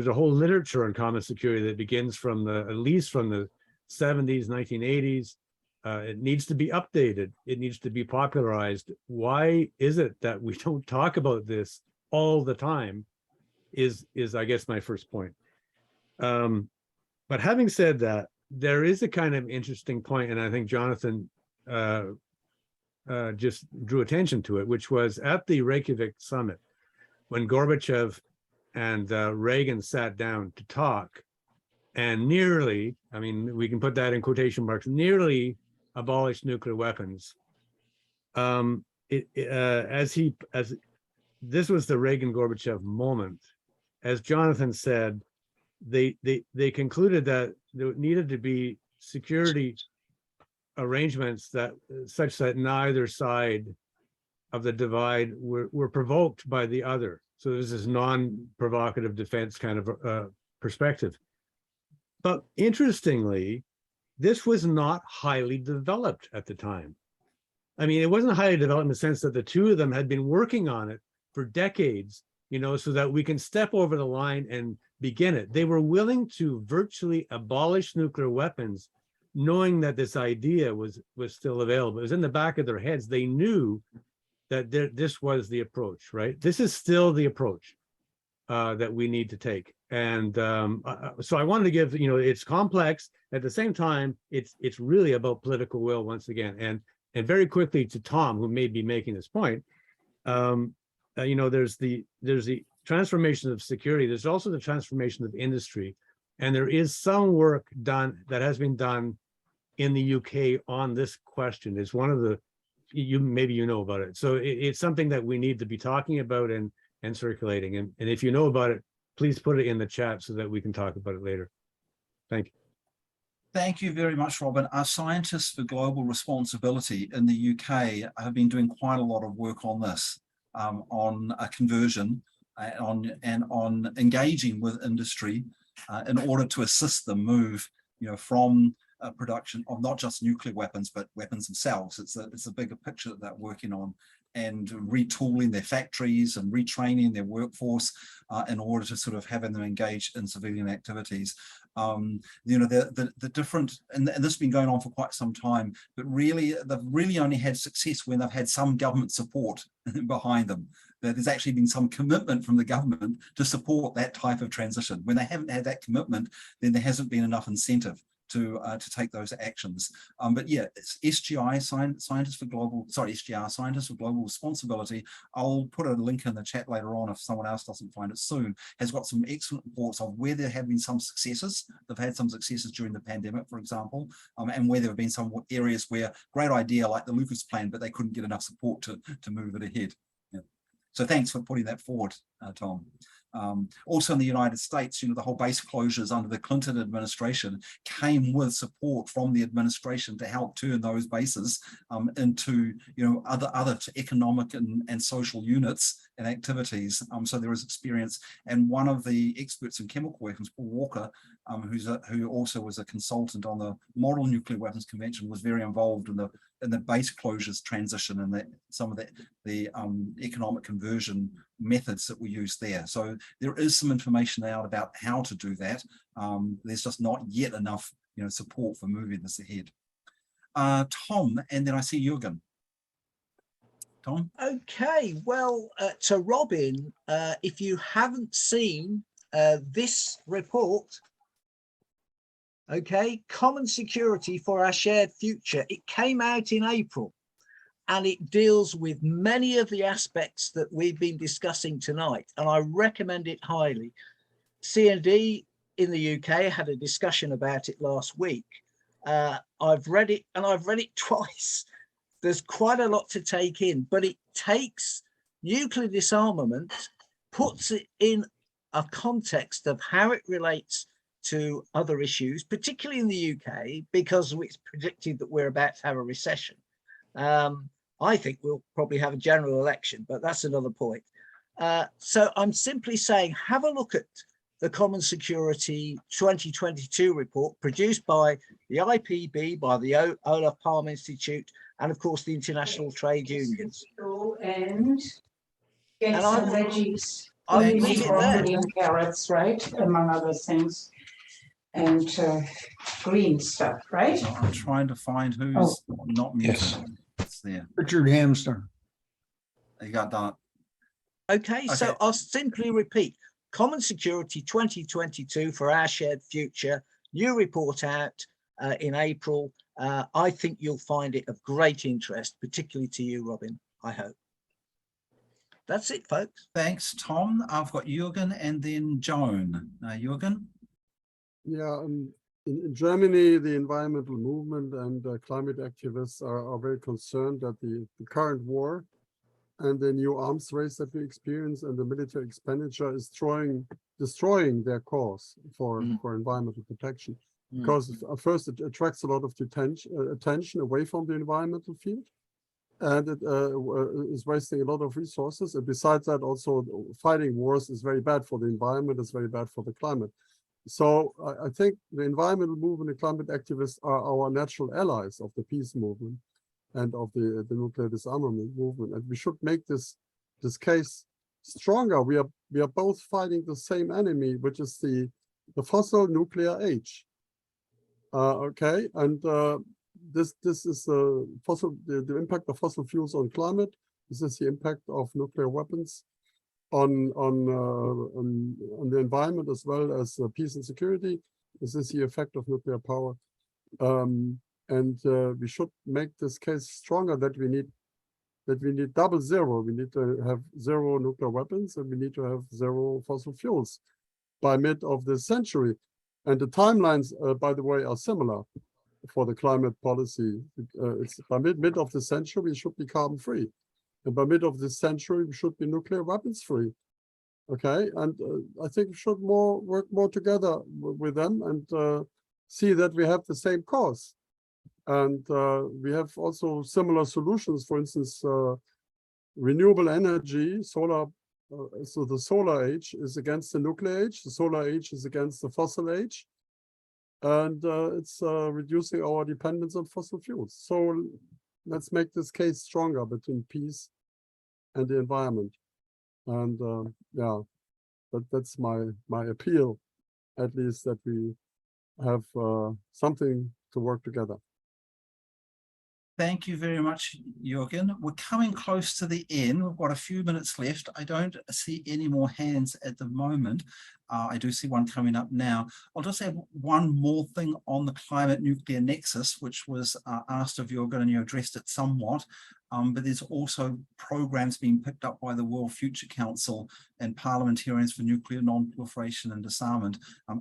a whole literature on common security that begins from at least from the 70s, 1980s. It needs to be updated. It needs to be popularized. Why is it that we don't talk about this all the time? Is I guess my first point. But having said that, there is a kind of interesting point, and I think Jonathan just drew attention to it, which was at the Reykjavik summit, when Gorbachev and Reagan sat down to talk, and nearly, I mean, we can put that in quotation marks, nearly abolished nuclear weapons. As this was the Reagan-Gorbachev moment, as Jonathan said, they concluded that there needed to be security arrangements that such that neither side of the divide were provoked by the other. So there's this non-provocative defense kind of perspective. But interestingly, this was not highly developed at the time. I mean, it wasn't highly developed in the sense that the two of them had been working on it for decades, you know, so that we can step over the line and begin it. They were willing to virtually abolish nuclear weapons, knowing that this idea was still available. It was in the back of their heads. They knew that this was the approach, right? This is still the approach that we need to take. And so I wanted to give, you know, it's complex. At the same time, it's really about political will once again. And very quickly to Tom, who may be making this point, you know, there's the transformation of security. There's also the transformation of industry. And there is some work done that has been done in the UK on this question. It's one of the, maybe you know about it. So it's something that we need to be talking about and circulating. And if you know about it, please put it in the chat so that we can talk about it later. Thank you. Thank you very much, Robin. Our scientists for global responsibility in the UK have been doing quite a lot of work on this, on a conversion and on engaging with industry in order to assist them move, you know, from production of not just nuclear weapons, but weapons themselves. It's a bigger picture that they're working on, and retooling their factories and retraining their workforce in order to sort of having them engage in civilian activities. You know, the different, and this has been going on for quite some time, but really, they've really only had success when they've had some government support behind them. There's actually been some commitment from the government to support that type of transition. When they haven't had that commitment, then there hasn't been enough incentive to take those actions. But yeah, it's SGI, Scientists for Global, sorry, SGR, Scientists for Global Responsibility. I'll put a link in the chat later on if someone else doesn't find it soon. Has got some excellent reports of where there have been some successes. They've had some successes during the pandemic, for example, and where there have been some areas where great idea like the Lucas plan, but they couldn't get enough support to move it ahead. Yeah. So thanks for putting that forward, Tom. Also in the United States, you know, the whole base closures under the Clinton administration came with support from the administration to help turn those bases into, you know, other economic and social units and activities. So there is experience, and one of the experts in chemical weapons, Paul Walker, who also was a consultant on the Model Nuclear Weapons Convention, was very involved in the base closures transition and some of the economic conversion methods that we use there. So there is some information out about how to do that. There's just not yet enough, you know, support for moving this ahead. Tom, and then I see you again. Tom? Okay, well, to Robin, if you haven't seen this report, okay, Common Security for Our Shared Future, it came out in April, and it deals with many of the aspects that we've been discussing tonight, and I recommend it highly. C&D in the UK had a discussion about it last week. I've read it, and I've read it twice. There's quite a lot to take in, but it takes nuclear disarmament, puts it in a context of how it relates to other issues, particularly in the UK, because it's predicted that we're about to have a recession. I think we'll probably have a general election, but that's another point. So I'm simply saying, have a look at the Common Security 2022 report produced by the IPB, by the Olaf Palme Institute, and of course the international trade unions. And get some veggies. I'll leave it there. And carrots, right? Among other things. and green stuff, right? So I'm trying to find who's not muted. Yes. It's there. Richard Hamster. You got done. Okay, so Okay. I'll simply repeat. Common Security 2022 for our shared future. New report out in April. I think you'll find it of great interest, particularly to you, Robin, I hope. That's it, folks. Thanks, Tom. I've got Jürgen and then Joan. Jürgen? Yeah, in Germany, the environmental movement and climate activists are very concerned that the current war and the new arms race that we experience and the military expenditure is destroying their cause for environmental protection. Because first, it attracts a lot of attention away from the environmental field, and it is wasting a lot of resources. And besides that, also fighting wars is very bad for the environment, it's very bad for the climate. So I think the environmental movement and climate activists are our natural allies of the peace movement and of the nuclear disarmament movement. And we should make this case stronger. We are both fighting the same enemy, which is the fossil nuclear age. Okay, and this is the impact of fossil fuels on climate. This is the impact of nuclear weapons on the environment as well as peace and security. This is the effect of nuclear power, and we should make this case stronger that we need double zero. We need to have zero nuclear weapons, and we need to have zero fossil fuels by mid of this century. And the timelines, by the way, are similar for the climate policy. It's by mid of the century, we should be carbon free. And by mid of this century, we should be nuclear weapons free. Okay, and I think we should work more together with them and see that we have the same cause. And we have also similar solutions, for instance, renewable energy, solar. So the solar age is against the nuclear age, the solar age is against the fossil age, and it's reducing our dependence on fossil fuels. So let's make this case stronger between peace and the environment. And yeah, that's my appeal, at least, that we have something to work together. Thank you very much, Jürgen. We're coming close to the end. We've got a few minutes left. I don't see any more hands at the moment. I do see one coming up now. I'll just add one more thing on the climate nuclear nexus, which was asked of Jürgen, and you addressed it somewhat. But there's also programs being picked up by the World Future Council and Parliamentarians for Nuclear Non-Proliferation and Disarmament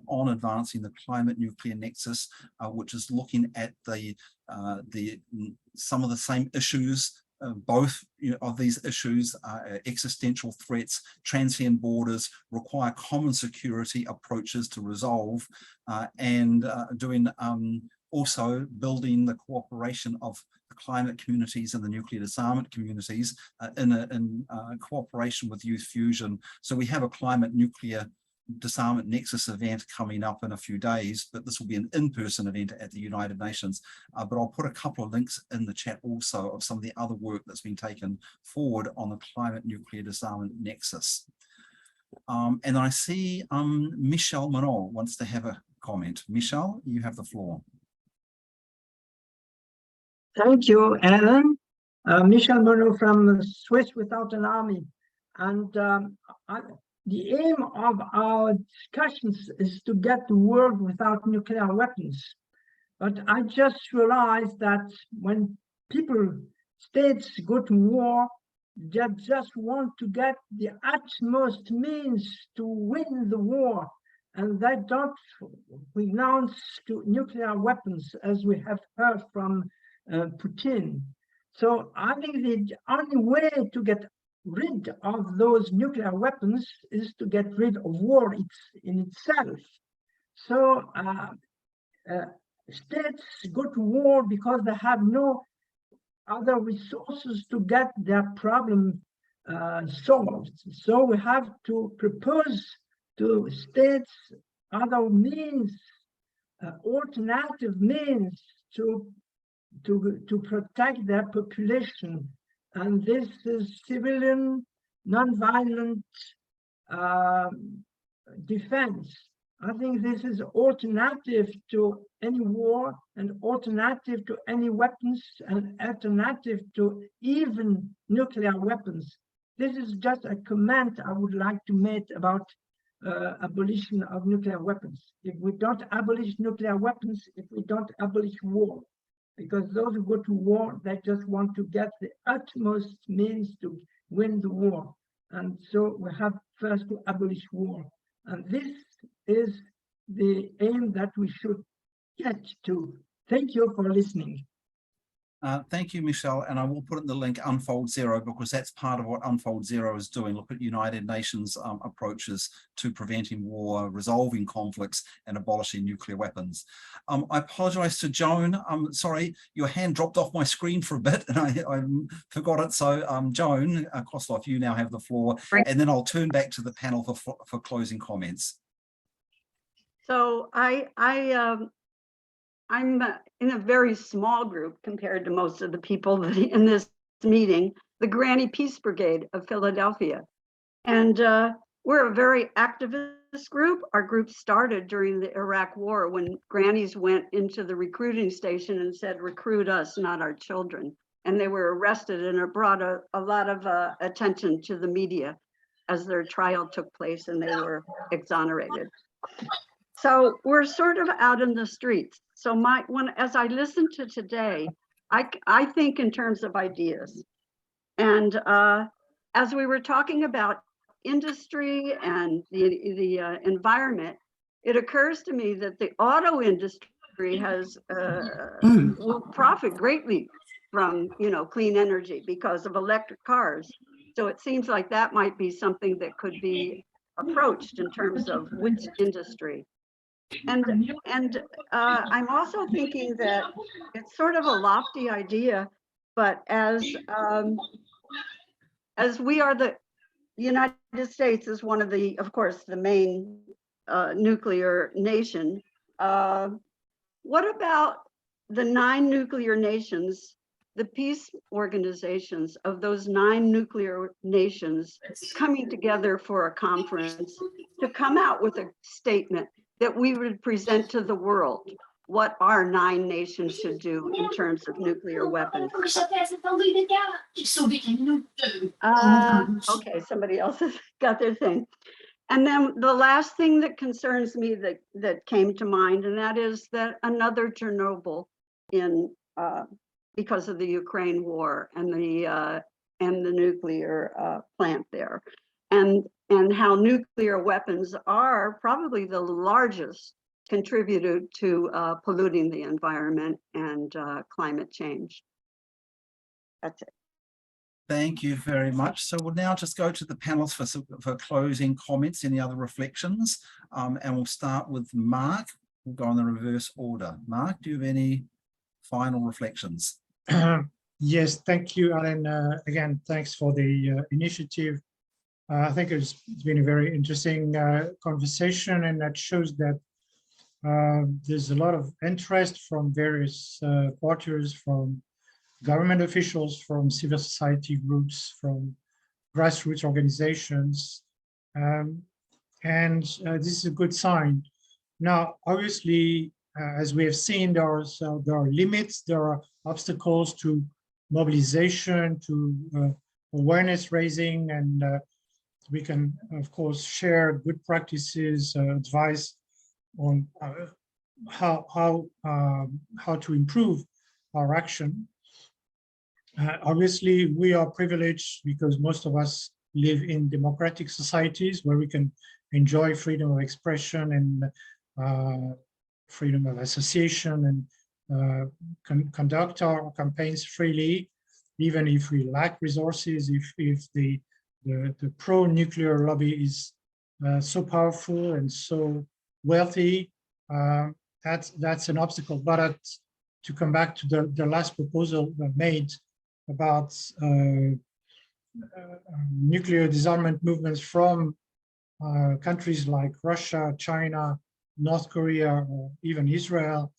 on advancing the climate nuclear nexus, which is looking at some of the same issues. Both of these issues, existential threats, transcend borders, require common security approaches to resolve, and doing also building the cooperation of the climate communities and the nuclear disarmament communities in cooperation with Youth Fusion. So we have a climate nuclear disarmament nexus event coming up in a few days, but this will be an in-person event at the United Nations. But I'll put a couple of links in the chat also of some of the other work that's been taken forward on the climate nuclear disarmament nexus. And I see Michel Monod wants to have a comment. Michel, you have the floor. Thank you, Alan. Michel Monod from Swiss Without an Army. And the aim of our discussions is to get the world without nuclear weapons. But I just realized that when states go to war, they just want to get the utmost means to win the war. And they don't renounce to nuclear weapons, as we have heard from Putin. So I think the only way to get rid of those nuclear weapons is to get rid of war in itself. So states go to war because they have no other resources to get their problem solved. So we have to propose to states other means, alternative means to protect their population. And this is civilian, non-violent defense. I think this is alternative to any war and alternative to any weapons and alternative to even nuclear weapons. This is just a comment I would like to make about abolition of nuclear weapons. If we don't abolish nuclear weapons, if we don't abolish war, because those who go to war, they just want to get the utmost means to win the war. And so we have first to abolish war. And this is the aim that we should get to. Thank you for listening. Thank you, Michelle. And I will put in the link Unfold Zero, because that's part of what Unfold Zero is doing. Look at United Nations approaches to preventing war, resolving conflicts, and abolishing nuclear weapons. I apologize to Joan. Sorry, your hand dropped off my screen for a bit and I forgot it. So Joan Kosloff, you now have the floor. And then I'll turn back to the panel for closing comments. So I'm in a very small group compared to most of the people in this meeting, the Granny Peace Brigade of Philadelphia. And we're a very activist group. Our group started during the Iraq War when grannies went into the recruiting station and said, recruit us, not our children. And they were arrested, and it brought a lot of attention to the media as their trial took place and they were exonerated. So we're sort of out in the streets. So as I listen to today, I think in terms of ideas. And as we were talking about industry and the environment, it occurs to me that the auto industry has will profit greatly from clean energy because of electric cars. So it seems like that might be something that could be approached in terms of which industry. And I'm also thinking that it's sort of a lofty idea, but as we are the United States is one of the, of course, the main nuclear nation. What about the 9 nuclear nations, the peace organizations of those 9 nuclear nations coming together for a conference to come out with a statement that we would present to the world what our 9 nations should do in terms of nuclear weapons? Okay, somebody else has got their thing. And then the last thing that concerns me that came to mind, and that is that another Chernobyl because of the Ukraine war and the nuclear plant there, and how nuclear weapons are probably the largest contributor to polluting the environment and climate change. That's it. Thank you very much. So we'll now just go to the panels for closing comments, any other reflections, and we'll start with Mark. We'll go in the reverse order. Mark, do you have any final reflections? Yes, thank you, Alan. Again, thanks for the initiative. I think it's been a very interesting conversation, and that shows that there's a lot of interest from various quarters, from government officials, from civil society groups, from grassroots organizations, and this is a good sign. Now, obviously, as we have seen, there are limits, there are obstacles to mobilization, to awareness raising, and we can, of course, share good practices, advice on how to improve our action. Obviously, we are privileged because most of us live in democratic societies where we can enjoy freedom of expression and freedom of association and conduct our campaigns freely, even if we lack resources, if the pro-nuclear lobby is so powerful and so wealthy, that's an obstacle. But to come back to the last proposal made about nuclear disarmament movements from countries like Russia, China, North Korea, or even Israel,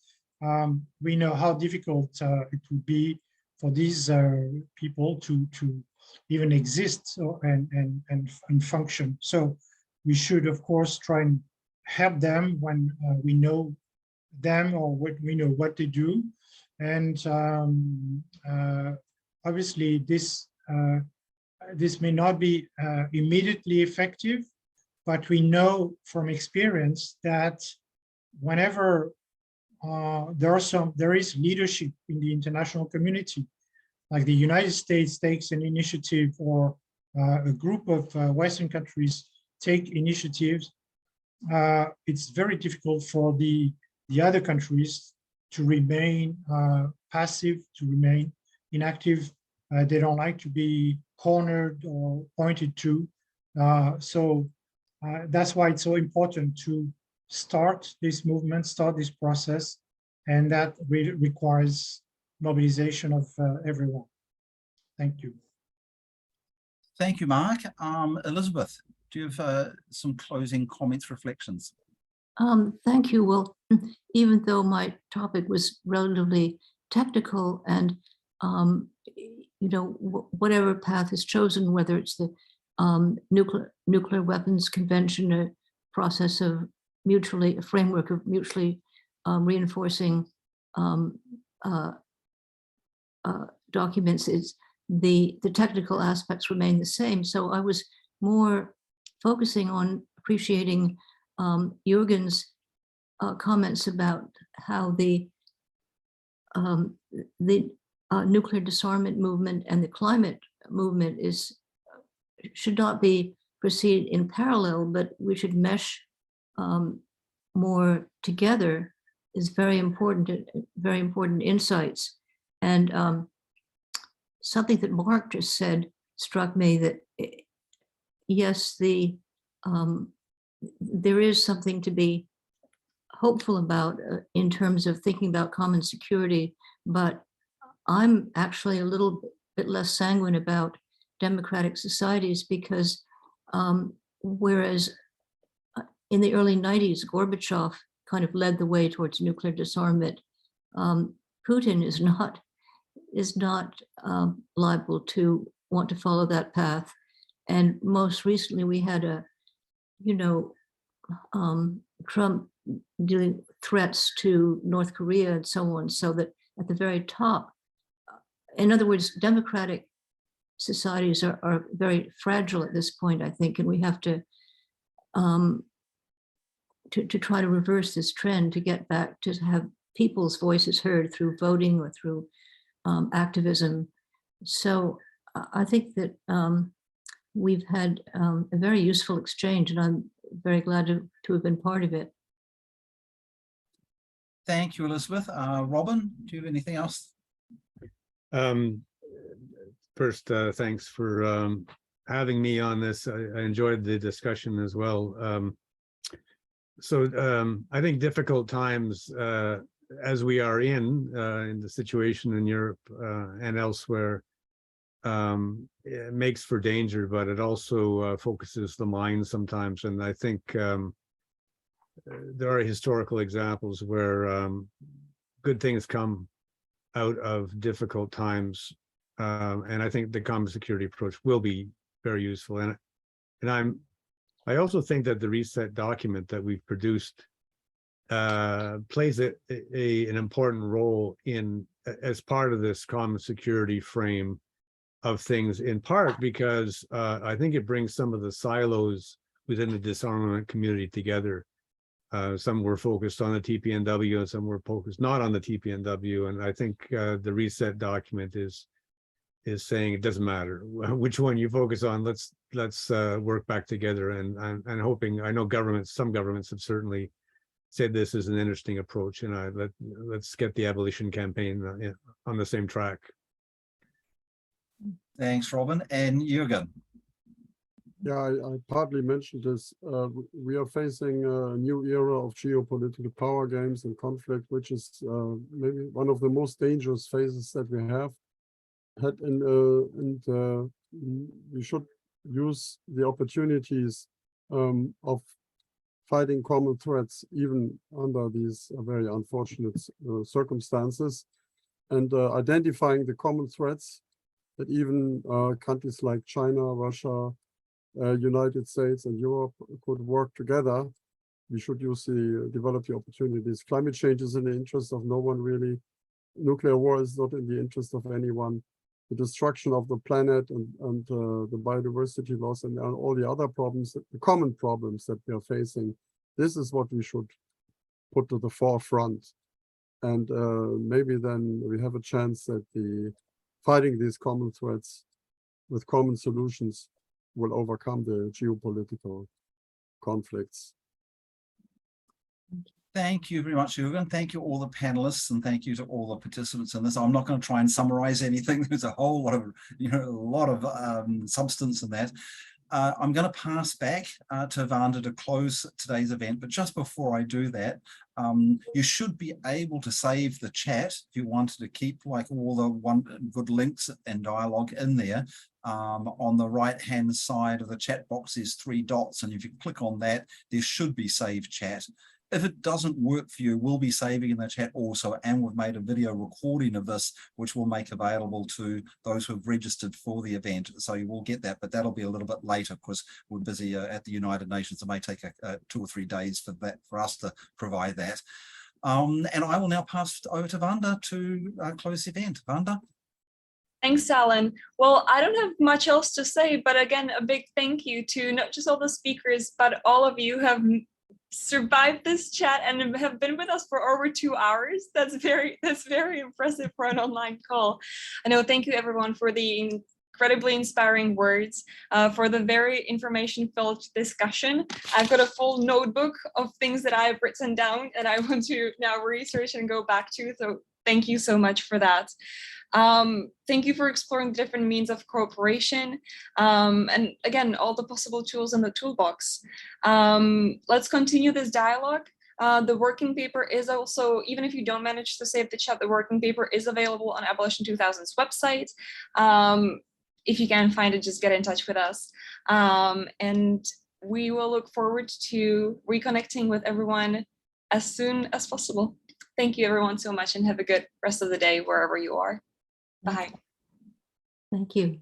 we know how difficult it would be for these people to even exist and function. So we should, of course, try and help them when we know them or what we know what they do. And obviously this may not be immediately effective, but we know from experience that whenever there is leadership in the international community, like the United States takes an initiative or a group of Western countries take initiatives, it's very difficult for the other countries to remain passive, to remain inactive. They don't like to be cornered or pointed to. So that's why it's so important to start this movement, start this process, and that requires mobilization of everyone. Thank you. Thank you, Mark. Elizabeth, do you have some closing comments, reflections? Thank you. Well, even though my topic was relatively technical and, you know, whatever path is chosen, whether it's the nuclear weapons convention, a process of a framework of mutually reinforcing documents, is the technical aspects remain the same. So I was more focusing on appreciating Jürgen's comments about how the nuclear disarmament movement and the climate movement should not be proceed in parallel, but we should mesh more together. Is very important insights. And something that Mark just said struck me, that yes, there is something to be hopeful about in terms of thinking about common security, but I'm actually a little bit less sanguine about democratic societies, because whereas in the early 90s, Gorbachev kind of led the way towards nuclear disarmament, Putin is not liable to want to follow that path. And most recently, we had Trump dealing threats to North Korea and so on, so that at the very top, in other words, democratic societies are very fragile at this point, I think, and we have to try to reverse this trend, to get back to have people's voices heard through voting or through activism. So I think that we've had a very useful exchange, and I'm very glad to have been part of it. Thank you, Elizabeth. Robin, do you have anything else? First, thanks for having me on this. I enjoyed the discussion as well. I think difficult times, as we are in the situation in Europe and elsewhere, it makes for danger, but it also focuses the mind sometimes. And I think there are historical examples where good things come out of difficult times. And I think the common security approach will be very useful. And I also think that the reset document that we've produced plays an important role as part of this common security frame of things, in part because I think it brings some of the silos within the disarmament community together. Some were focused on the TPNW and some were focused not on the TPNW. And I think the reset document is saying it doesn't matter which one you focus on. Let's work back together. And hoping, I know some governments have certainly said this is an interesting approach, and let's get the abolition campaign on the same track. Thanks, Robin. And Jürgen. Yeah, I partly mentioned this. We are facing a new era of geopolitical power games and conflict, which is maybe one of the most dangerous phases that we have had. And we should use the opportunities of fighting common threats, even under these very unfortunate circumstances, and identifying the common threats that even countries like China, Russia, United States and Europe could work together we should develop the opportunities. Climate change is in the interest of no one really. Nuclear war is not in the interest of anyone. The destruction of the planet and the biodiversity loss and all the other problems, the common problems that we are facing, this is what we should put to the forefront. And maybe then we have a chance that fighting these common threats with common solutions will overcome the geopolitical conflicts. Thank you very much, Jürgen. Thank you all the panelists, and thank you to all the participants in this. I'm not going to try and summarize anything. There's a whole lot of, substance in that. I'm going to pass back to Vanda to close today's event, but just before I do that, you should be able to save the chat if you wanted to keep like all the good links and dialogue in there. On the right-hand side of the chat box, there's 3 dots, and if you click on that, there should be save chat. If it doesn't work for you, we'll be saving in the chat also, and we've made a video recording of this, which we'll make available to those who have registered for the event. So you will get that, but that'll be a little bit later because we're busy at the United Nations. It may take 2 or 3 days for us to provide that. And I will now pass over to Vanda to close the event. Vanda. Thanks, Alan. Well, I don't have much else to say, but again, a big thank you to not just all the speakers, but all of you who have survived this chat and have been with us for over 2 hours. That's very impressive for an online call. I know. Thank you everyone for the incredibly inspiring words, for the very information-filled discussion. I've got a full notebook of things that I've written down and I want to now research and go back to. So thank you so much for that. Thank you for exploring different means of cooperation, and again, all the possible tools in the toolbox. Let's continue this dialogue. The working paper is also, even if you don't manage to save the chat, the working paper is available on Abolition 2000's website. If you can find it, just get in touch with us. And we will look forward to reconnecting with everyone as soon as possible. Thank you everyone so much, and have a good rest of the day wherever you are. Bye. Thank you.